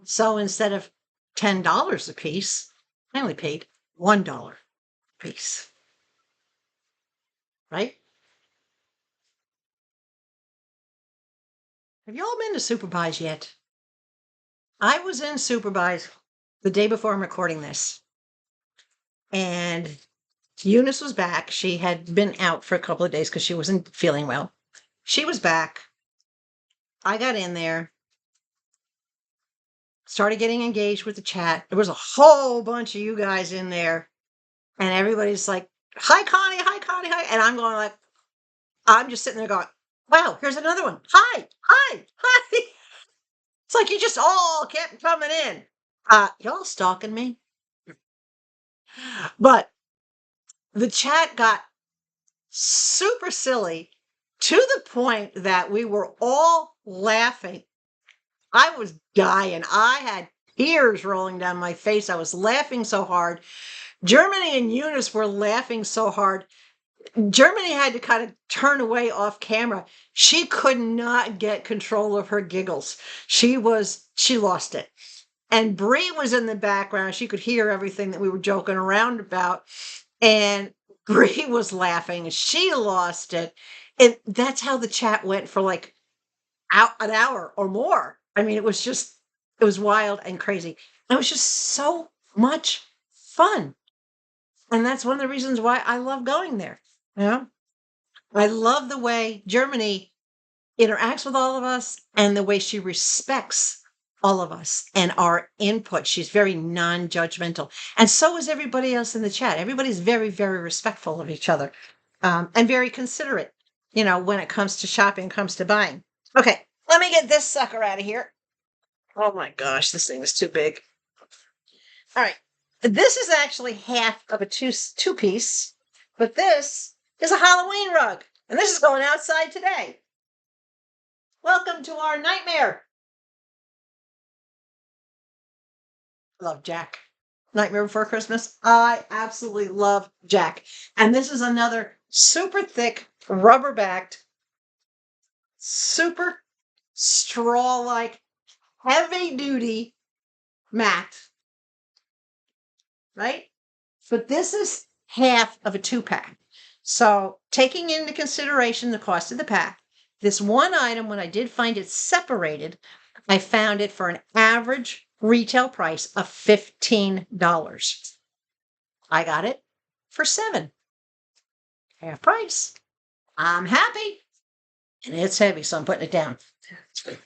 So instead of $10 a piece, I only paid $1 a piece. Right? Have you all been to SuperBuys yet? I was in SuperBuys the day before I'm recording this. And Eunice was back. She had been out for a couple of days because she wasn't feeling well. she was back. I got in there, started getting engaged with the chat. There was a whole bunch of you guys in there, and everybody's like, hi, Connie, hi, Connie, hi. And I'm going like, I'm just sitting there going, wow, here's another one. Hi, hi, hi. It's like you just all kept coming in. Y'all stalking me? But the chat got super silly to the point that we were all laughing. I was dying. I had tears rolling down my face. I was laughing so hard. Germany and Eunice were laughing so hard. Germany had to kind of turn away off camera. She could not get control of her giggles. She lost it. And Bree was in the background. She could hear everything that we were joking around about. And Bree was laughing. She lost it. And that's how the chat went for like an hour or more. I mean, it was wild and crazy. It was just so much fun. And that's one of the reasons why I love going there. You know, I love the way Germany interacts with all of us and the way she respects all of us and our input. She's very non-judgmental. And so is everybody else in the chat. Everybody's very, very respectful of each other, and very considerate, you know, when it comes to shopping, comes to buying. Okay, let me get this sucker out of here. Oh my gosh, this thing is too big. All right. This is actually half of a two-piece, but this is a Halloween rug, and this is going outside today. Welcome to our nightmare. Love Jack. Nightmare Before Christmas. I absolutely love Jack. And this is another super thick, rubber-backed, super straw-like, heavy-duty mat. Right? But this is half of a 2-pack. So taking into consideration the cost of the pack, this one item, when I did find it separated, I found it for an average retail price of $15. I got it for $7. Half price. I'm happy. And it's heavy, so I'm putting it down. And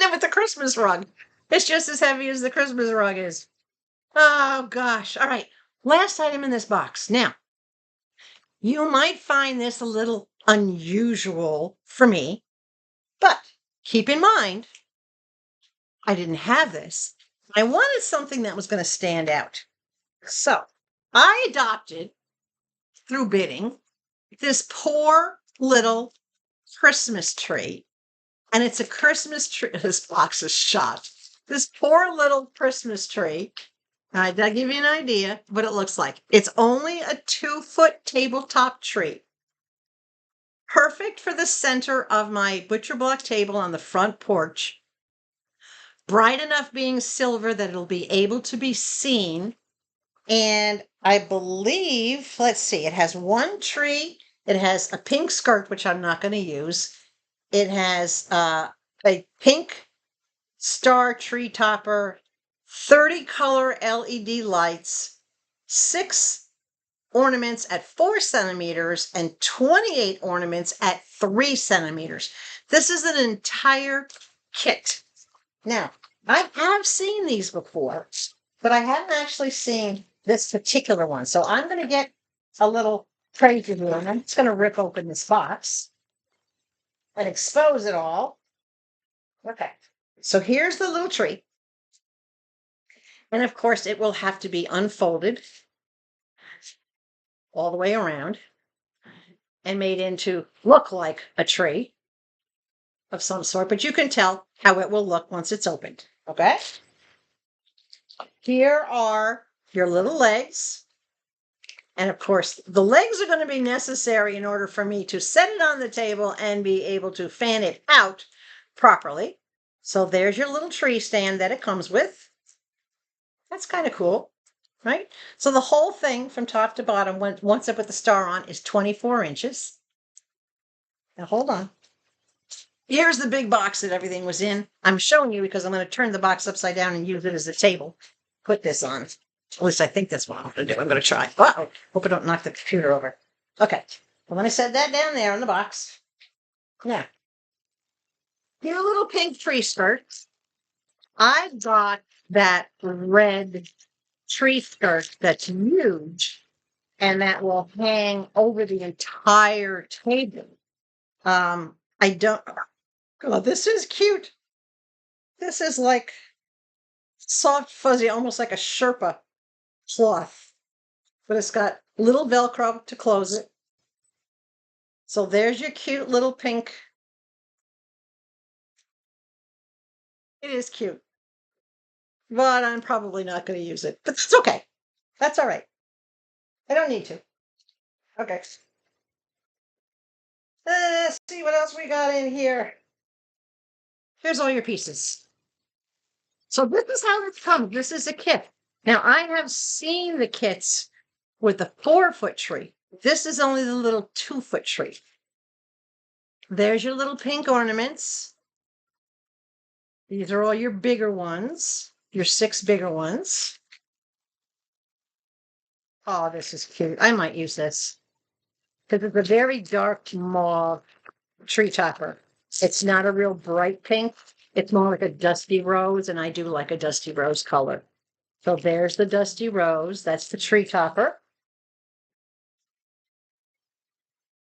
then with the Christmas rug, it's just as heavy as the Christmas rug is. Oh, gosh. All right. Last item in this box. Now, you might find this a little unusual for me, but keep in mind, I didn't have this. I wanted something that was going to stand out. So I adopted, through bidding, this poor little Christmas tree. And it's a Christmas tree. This box is shot. This poor little Christmas tree. Did I give you an idea what it looks like? It's only a 2-foot tabletop tree. Perfect for the center of my butcher block table on the front porch. Bright enough being silver that it'll be able to be seen. And I believe, let's see, it has one tree. It has a pink skirt, which I'm not going to use. It has a pink star tree topper, 30 color LED lights, 6 ornaments at 4 centimeters, and 28 ornaments at 3 centimeters. This is an entire kit. Now, I have seen these before, but I haven't actually seen this particular one. So I'm going to get a little crazy here, and I'm just going to rip open this box and expose it all. Okay, so here's the little tree. And of course, it will have to be unfolded all the way around and made into look like a tree of some sort, but you can tell how it will look once it's opened. Okay? Here are your little legs. And of course, the legs are going to be necessary in order for me to set it on the table and be able to fan it out properly. So there's your little tree stand that it comes with. That's kind of cool, right? So the whole thing from top to bottom, once I put the star on, is 24 inches. Now hold on. Here's the big box that everything was in. I'm showing you because I'm going to turn the box upside down and use it as a table. Put this on. At least I think that's what I'm going to do. I'm going to try. Uh-oh. Hope I don't knock the computer over. Okay. Well, then I set that down there on the box. Now, your little pink tree skirt. I got that red tree skirt that's huge and that will hang over the entire table. I don't, oh, this is cute. This is like soft, fuzzy, almost like a Sherpa cloth, but it's got little Velcro to close it. So there's your cute little pink. It is cute, but I'm probably not going to use it, but it's okay. That's all right. I don't need to. Okay. Let's see what else we got in here. Here's all your pieces. So this is how it comes. This is a kit. Now I have seen the kits with the 4-foot tree. This is only the little 2-foot tree. There's your little pink ornaments. These are all your bigger ones, your 6 bigger ones. Oh, this is cute. I might use this because it's a very dark mauve tree topper. It's not a real bright pink. It's more like a dusty rose, and I do like a dusty rose color. So there's the dusty rose. That's the tree topper.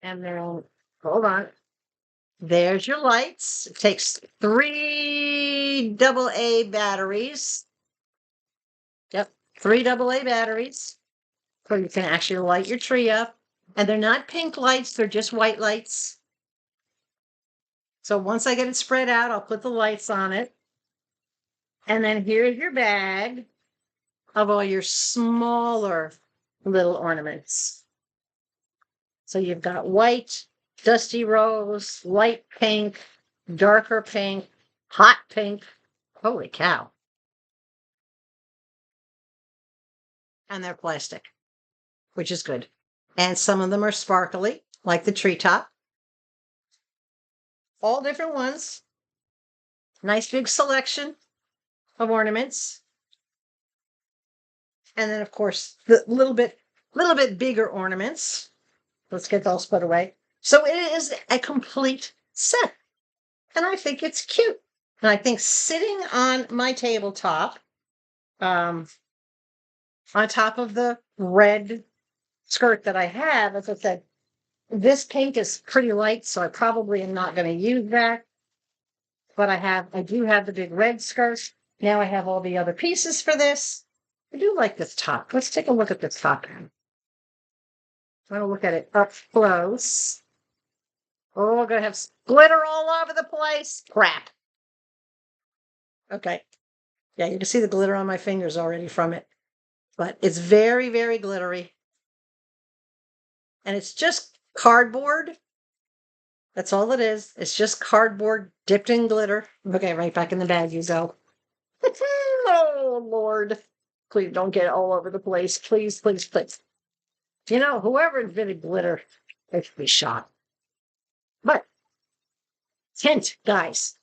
And then, hold on. There's your lights. It takes 3 AA batteries. Yep, 3 AA batteries. So you can actually light your tree up. And they're not pink lights, they're just white lights. So once I get it spread out, I'll put the lights on it. And then here's your bag of all your smaller little ornaments. So you've got white, dusty rose, light pink, darker pink, hot pink. Holy cow. And they're plastic, which is good. And some of them are sparkly, like the treetop. All different ones. Nice big selection of ornaments. And then, of course, the little bit bigger ornaments. Let's get those put away. So it is a complete set. And I think it's cute. And I think sitting on my tabletop, on top of the red skirt that I have, as I said, this pink is pretty light, so I probably am not going to use that. But I do have the big red skirt. Now I have all the other pieces for this. I do like this top. Let's take a look at this top. I want to look at it up close. Oh, we're going to have glitter all over the place. Crap. Okay. Yeah, you can see the glitter on my fingers already from it. But it's very, very glittery. And it's just cardboard. That's all it is. It's just cardboard dipped in glitter. Okay, right back in the bag you go. Oh, Lord. Please don't get it all over the place. Please, please, please. You know, whoever invented glitter, they should be shot. But, hint, guys,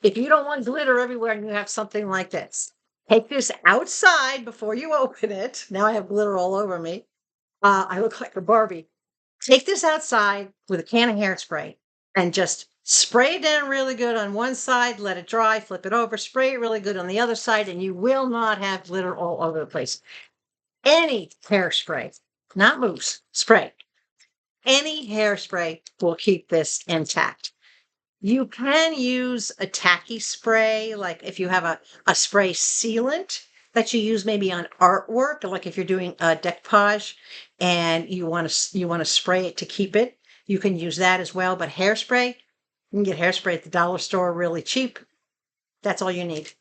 if you don't want glitter everywhere and you have something like this, take this outside before you open it. Now I have glitter all over me. I look like a Barbie. Take this outside with a can of hairspray and just spray it down really good on one side, let it dry, flip it over, spray it really good on the other side, and you will not have glitter all over the place. Any hairspray, not mousse, spray. Any hairspray will keep this intact. You can use a tacky spray, like if you have a spray sealant that you use maybe on artwork, like if you're doing a decoupage and you want to spray it to keep it, you can use that as well. But hairspray, you can get hairspray at the dollar store really cheap. That's all you need.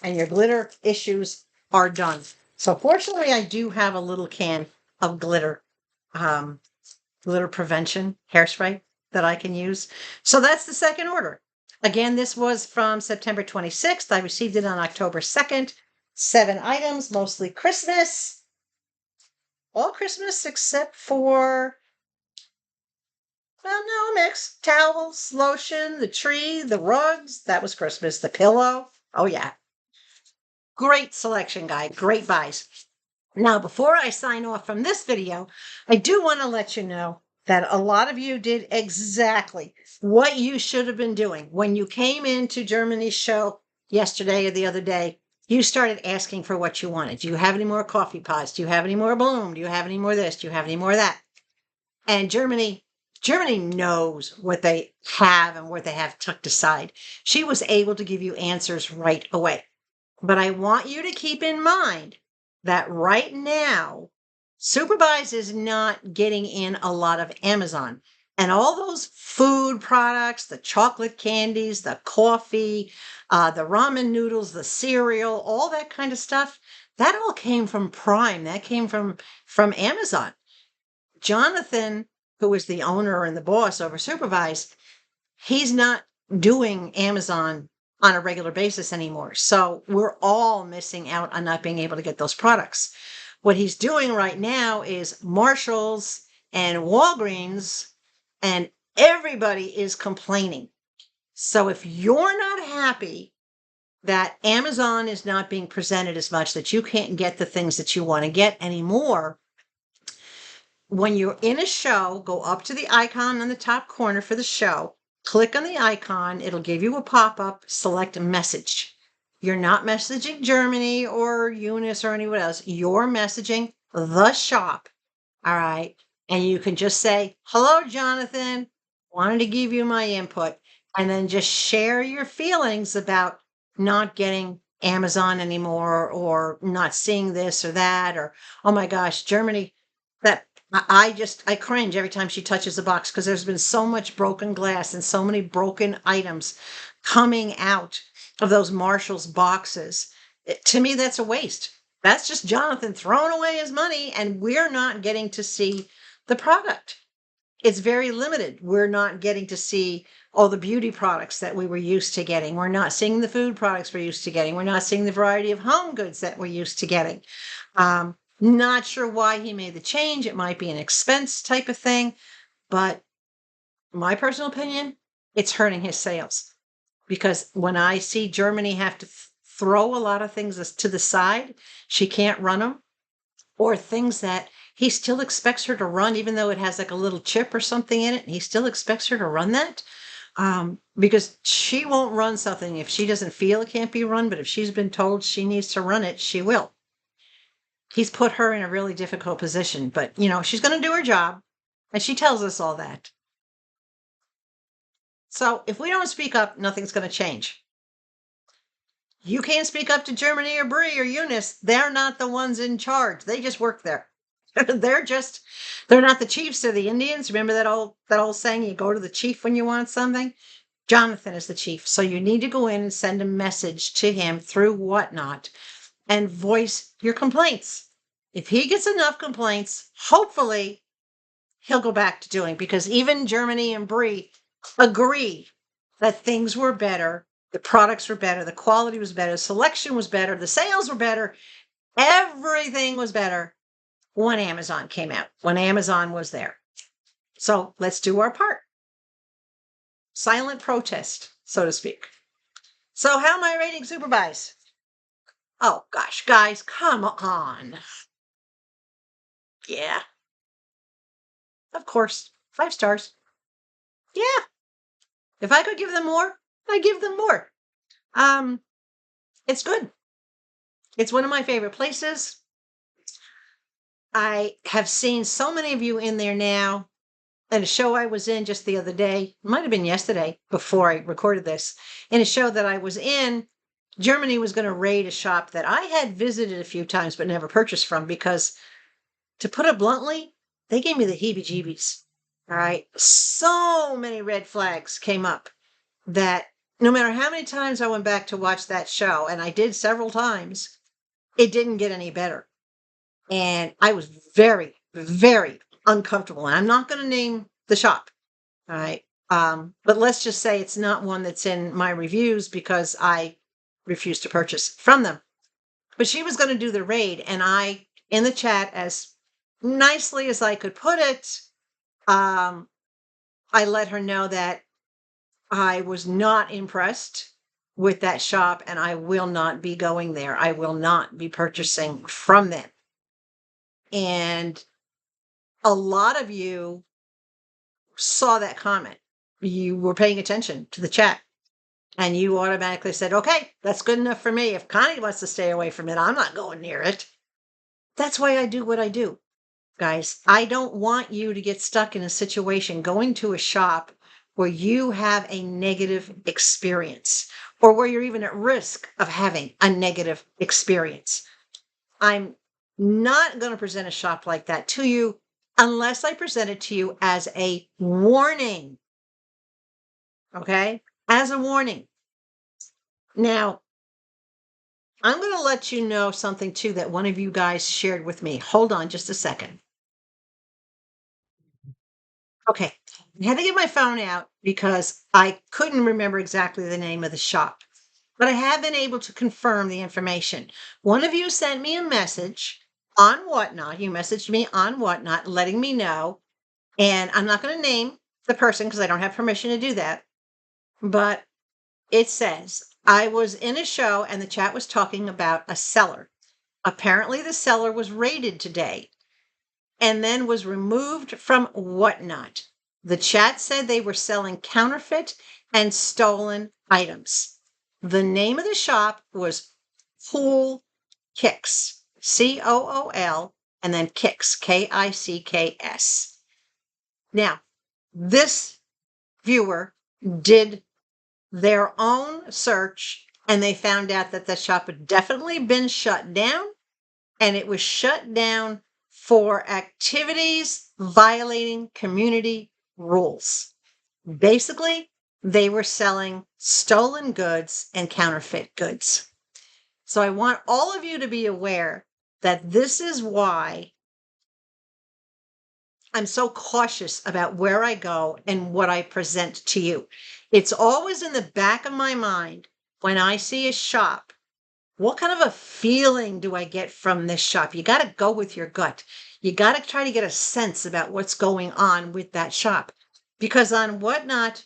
And your glitter issues are done. So fortunately, I do have a little can of glitter prevention hairspray that I can use. So that's the second order. Again, this was from September 26th. I received it on October 2nd. 7 items, mostly Christmas. All Christmas except for, well, no, a mix. Towels, lotion, the tree, the rugs. That was Christmas. The pillow. Oh, yeah. Great selection, guy. Great buys. Now, before I sign off from this video, I do want to let you know that a lot of you did exactly what you should have been doing. When you came into Germany's show yesterday or the other day, you started asking for what you wanted. Do you have any more coffee pots? Do you have any more bloom? Do you have any more this? Do you have any more that? And Germany knows what they have and what they have tucked aside. She was able to give you answers right away. But I want you to keep in mind that right now, SuperBuys is not getting in a lot of Amazon. And all those food products, the chocolate candies, the coffee, the ramen noodles, the cereal, all that kind of stuff, that all came from Prime. That came from Amazon. Jonathan, who is the owner and the boss over SuperBuys, he's not doing Amazon on a regular basis anymore. So we're all missing out on not being able to get those products. What he's doing right now is Marshalls and Walgreens, and everybody is complaining. So if you're not happy that Amazon is not being presented as much, that you can't get the things that you want to get anymore, when you're in a show, go up to the icon on the top corner for the show, click on the icon, it'll give you a pop-up, select message. You're not messaging Germany or Eunice or anyone else. You're messaging the shop, all right? And you can just say, hello, Jonathan, wanted to give you my input, and then just share your feelings about not getting Amazon anymore or not seeing this or that, or, oh my gosh, Germany, that I cringe every time she touches a box because there's been so much broken glass and so many broken items coming out of those Marshalls boxes. To me, that's a waste. That's just Jonathan throwing away his money, and we're not getting to see the product. It's very limited. We're not getting to see all the beauty products that we were used to getting. We're not seeing the food products we're used to getting. We're not seeing the variety of home goods that we're used to getting. Not sure why he made the change. It might be an expense type of thing, but my personal opinion, it's hurting his sales. Because when I see Germany have to throw a lot of things to the side, she can't run them, or things that he still expects her to run, even though it has like a little chip or something in it, he still expects her to run that. Because she won't run something if she doesn't feel it can't be run, but if she's been told she needs to run it, she will. He's put her in a really difficult position, but she's going to do her job, and she tells us all that. So if we don't speak up, nothing's going to change. You can't speak up to Germany or Brie or Eunice. They're not the ones in charge. They just work there. They're not the chiefs, they're the Indians. Remember that old saying, you go to the chief when you want something? Jonathan is the chief. So you need to go in and send a message to him through Whatnot and voice your complaints. If he gets enough complaints, hopefully he'll go back to doing, because even Germany and Brie agree that things were better, the products were better, the quality was better, the selection was better, the sales were better, everything was better when Amazon came out, when Amazon was there. So let's do our part. Silent protest, so to speak. So how am I rating SuperBuys? Oh gosh, guys, come on. Yeah. Of course, 5 stars. Yeah. If I could give them more, I'd give them more. It's good. It's one of my favorite places. I have seen so many of you in there now. At a show I was in just the other day, might have been yesterday before I recorded this, in a show that I was in, Germany was going to raid a shop that I had visited a few times but never purchased from, because, to put it bluntly, they gave me the heebie-jeebies. All right. So many red flags came up that no matter how many times I went back to watch that show, and I did several times, it didn't get any better. And I was very, very uncomfortable. And I'm not going to name the shop. All right. But let's just say it's not one that's in my reviews because I refused to purchase from them. But she was going to do the raid, and I, in the chat, as nicely as I could put it, I let her know that I was not impressed with that shop, and I will not be going there. I will not be purchasing from them. And a lot of you saw that comment, you were paying attention to the chat, and you automatically said, okay, that's good enough for me. If Connie wants to stay away from it, I'm not going near it. That's why I do what I do, guys. I don't want you to get stuck in a situation going to a shop where you have a negative experience or where you're even at risk of having a negative experience. I'm not going to present a shop like that to you unless I present it to you as a warning. Okay? As a warning. Now, I'm going to let you know something too that one of you guys shared with me. Hold on just a second. Okay. I had to get my phone out because I couldn't remember exactly the name of the shop, but I have been able to confirm the information. One of you sent me a message on Whatnot. You messaged me on Whatnot, letting me know, and I'm not going to name the person because I don't have permission to do that, but it says, I was in a show and the chat was talking about a seller. Apparently the seller was raided today and then was removed from Whatnot. The chat said they were selling counterfeit and stolen items. The name of the shop was Cool Kicks, Cool, and then Kicks, Kicks. Now, this viewer did their own search and they found out that the shop had definitely been shut down, and it was shut down for activities violating community rules. Basically, they were selling stolen goods and counterfeit goods. So I want all of you to be aware that this is why I'm so cautious about where I go and what I present to you. It's always in the back of my mind when I see a shop. What kind of a feeling do I get from this shop? You got to go with your gut. You got to try to get a sense about what's going on with that shop. Because on Whatnot,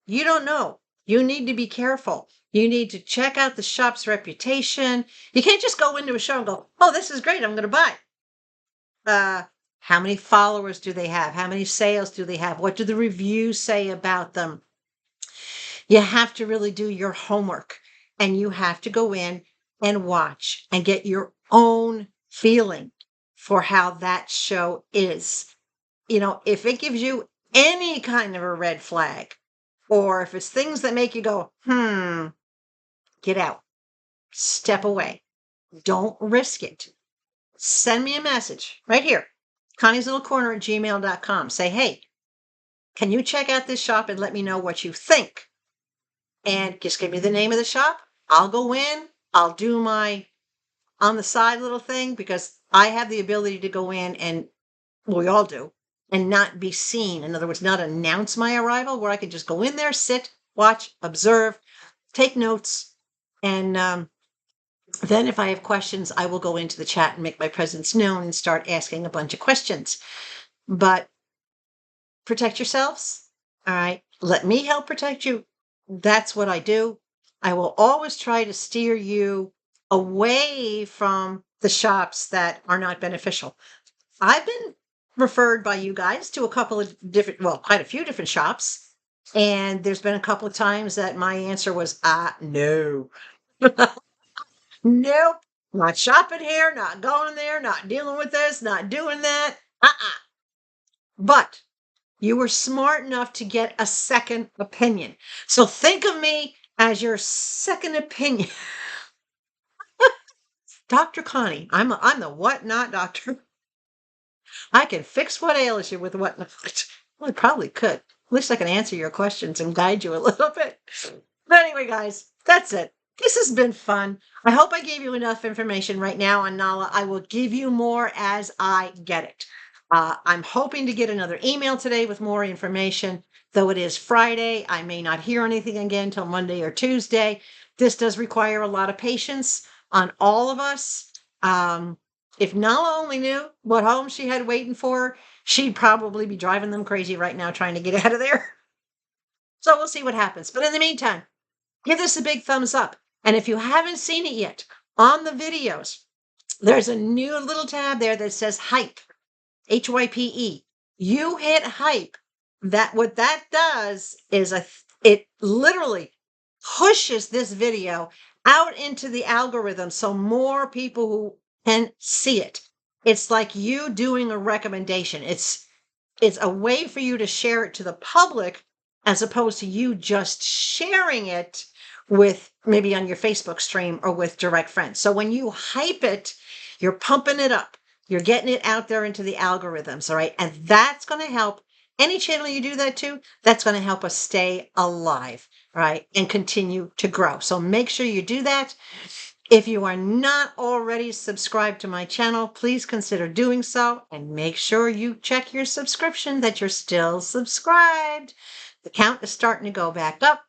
you don't know. You need to be careful. You need to check out the shop's reputation. You can't just go into a show and go, oh, this is great, I'm going to buy. How many followers do they have? How many sales do they have? What do the reviews say about them? You have to really do your homework, and you have to go in and watch and get your own feeling for how that show is. You know, if it gives you any kind of a red flag, or if it's things that make you go, get out, step away, don't risk it. Send me a message right here, konneeslittlecorner@gmail.com. Say, hey, can you check out this shop and let me know what you think? And just give me the name of the shop. I'll go in. I'll do my on the side little thing because I have the ability to go in, and we all do, and not be seen. In other words, not announce my arrival, where I can just go in there, sit, watch, observe, take notes. And then if I have questions, I will go into the chat and make my presence known and start asking a bunch of questions. But protect yourselves. All right. Let me help protect you. That's what I do. I will always try to steer you away from the shops that are not beneficial. I've been referred by you guys to a couple of different, well, quite a few different shops. And there's been a couple of times that my answer was, no. Nope. Not shopping here, not going there, not dealing with this, not doing that. But you were smart enough to get a second opinion. So think of me as your second opinion. Dr. Connie, I'm the Whatnot doctor. I can fix what ails you with Whatnot. Well, I probably could. At least I can answer your questions and guide you a little bit. But anyway, guys, that's it. This has been fun. I hope I gave you enough information right now on Nala. I will give you more as I get it. I'm hoping to get another email today with more information. Though it is Friday, I may not hear anything again until Monday or Tuesday. This does require a lot of patience on all of us. If Nala only knew what home she had waiting for her, she'd probably be driving them crazy right now trying to get out of there. So we'll see what happens. But in the meantime, give this a big thumbs up. And if you haven't seen it yet, on the videos, there's a new little tab there that says Hype, HYPE. You hit Hype what that does is it literally pushes this video out into the algorithm so more people who can see it. It's like you doing a recommendation. It's a way for you to share it to the public as opposed to you just sharing it with maybe on your Facebook stream or with direct friends. So when you hype it, you're pumping it up. You're getting it out there into the algorithms, all right? And that's going to help any channel you do that to, that's going to help us stay alive, right? And continue to grow. So make sure you do that. If you are not already subscribed to my channel, please consider doing so and make sure you check your subscription that you're still subscribed. The count is starting to go back up.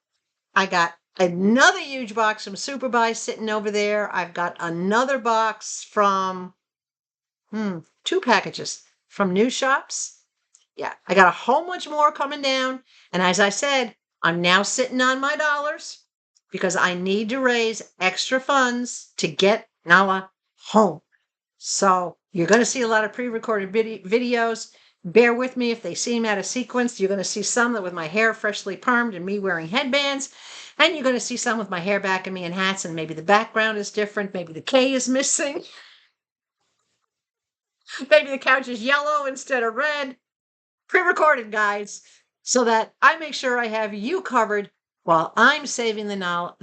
I got another huge box from SuperBuys sitting over there. I've got another box from 2 packages from New Shops. Yeah, I got a whole bunch more coming down. And as I said, I'm now sitting on my dollars because I need to raise extra funds to get Nala home. So you're going to see a lot of pre-recorded videos. Bear with me if they seem out of sequence. You're going to see some that with my hair freshly permed and me wearing headbands. And you're going to see some with my hair back and me in hats, and maybe the background is different. Maybe the K is missing. Maybe the couch is yellow instead of red. Pre-recorded, guys, so that I make sure I have you covered while I'm saving the Nala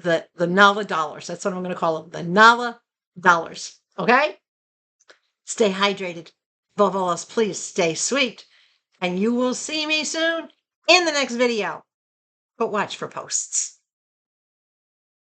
dollars. That's what I'm going to call them, the Nala dollars. Okay? Stay hydrated. Above all else, please stay sweet. And you will see me soon in the next video. But watch for posts.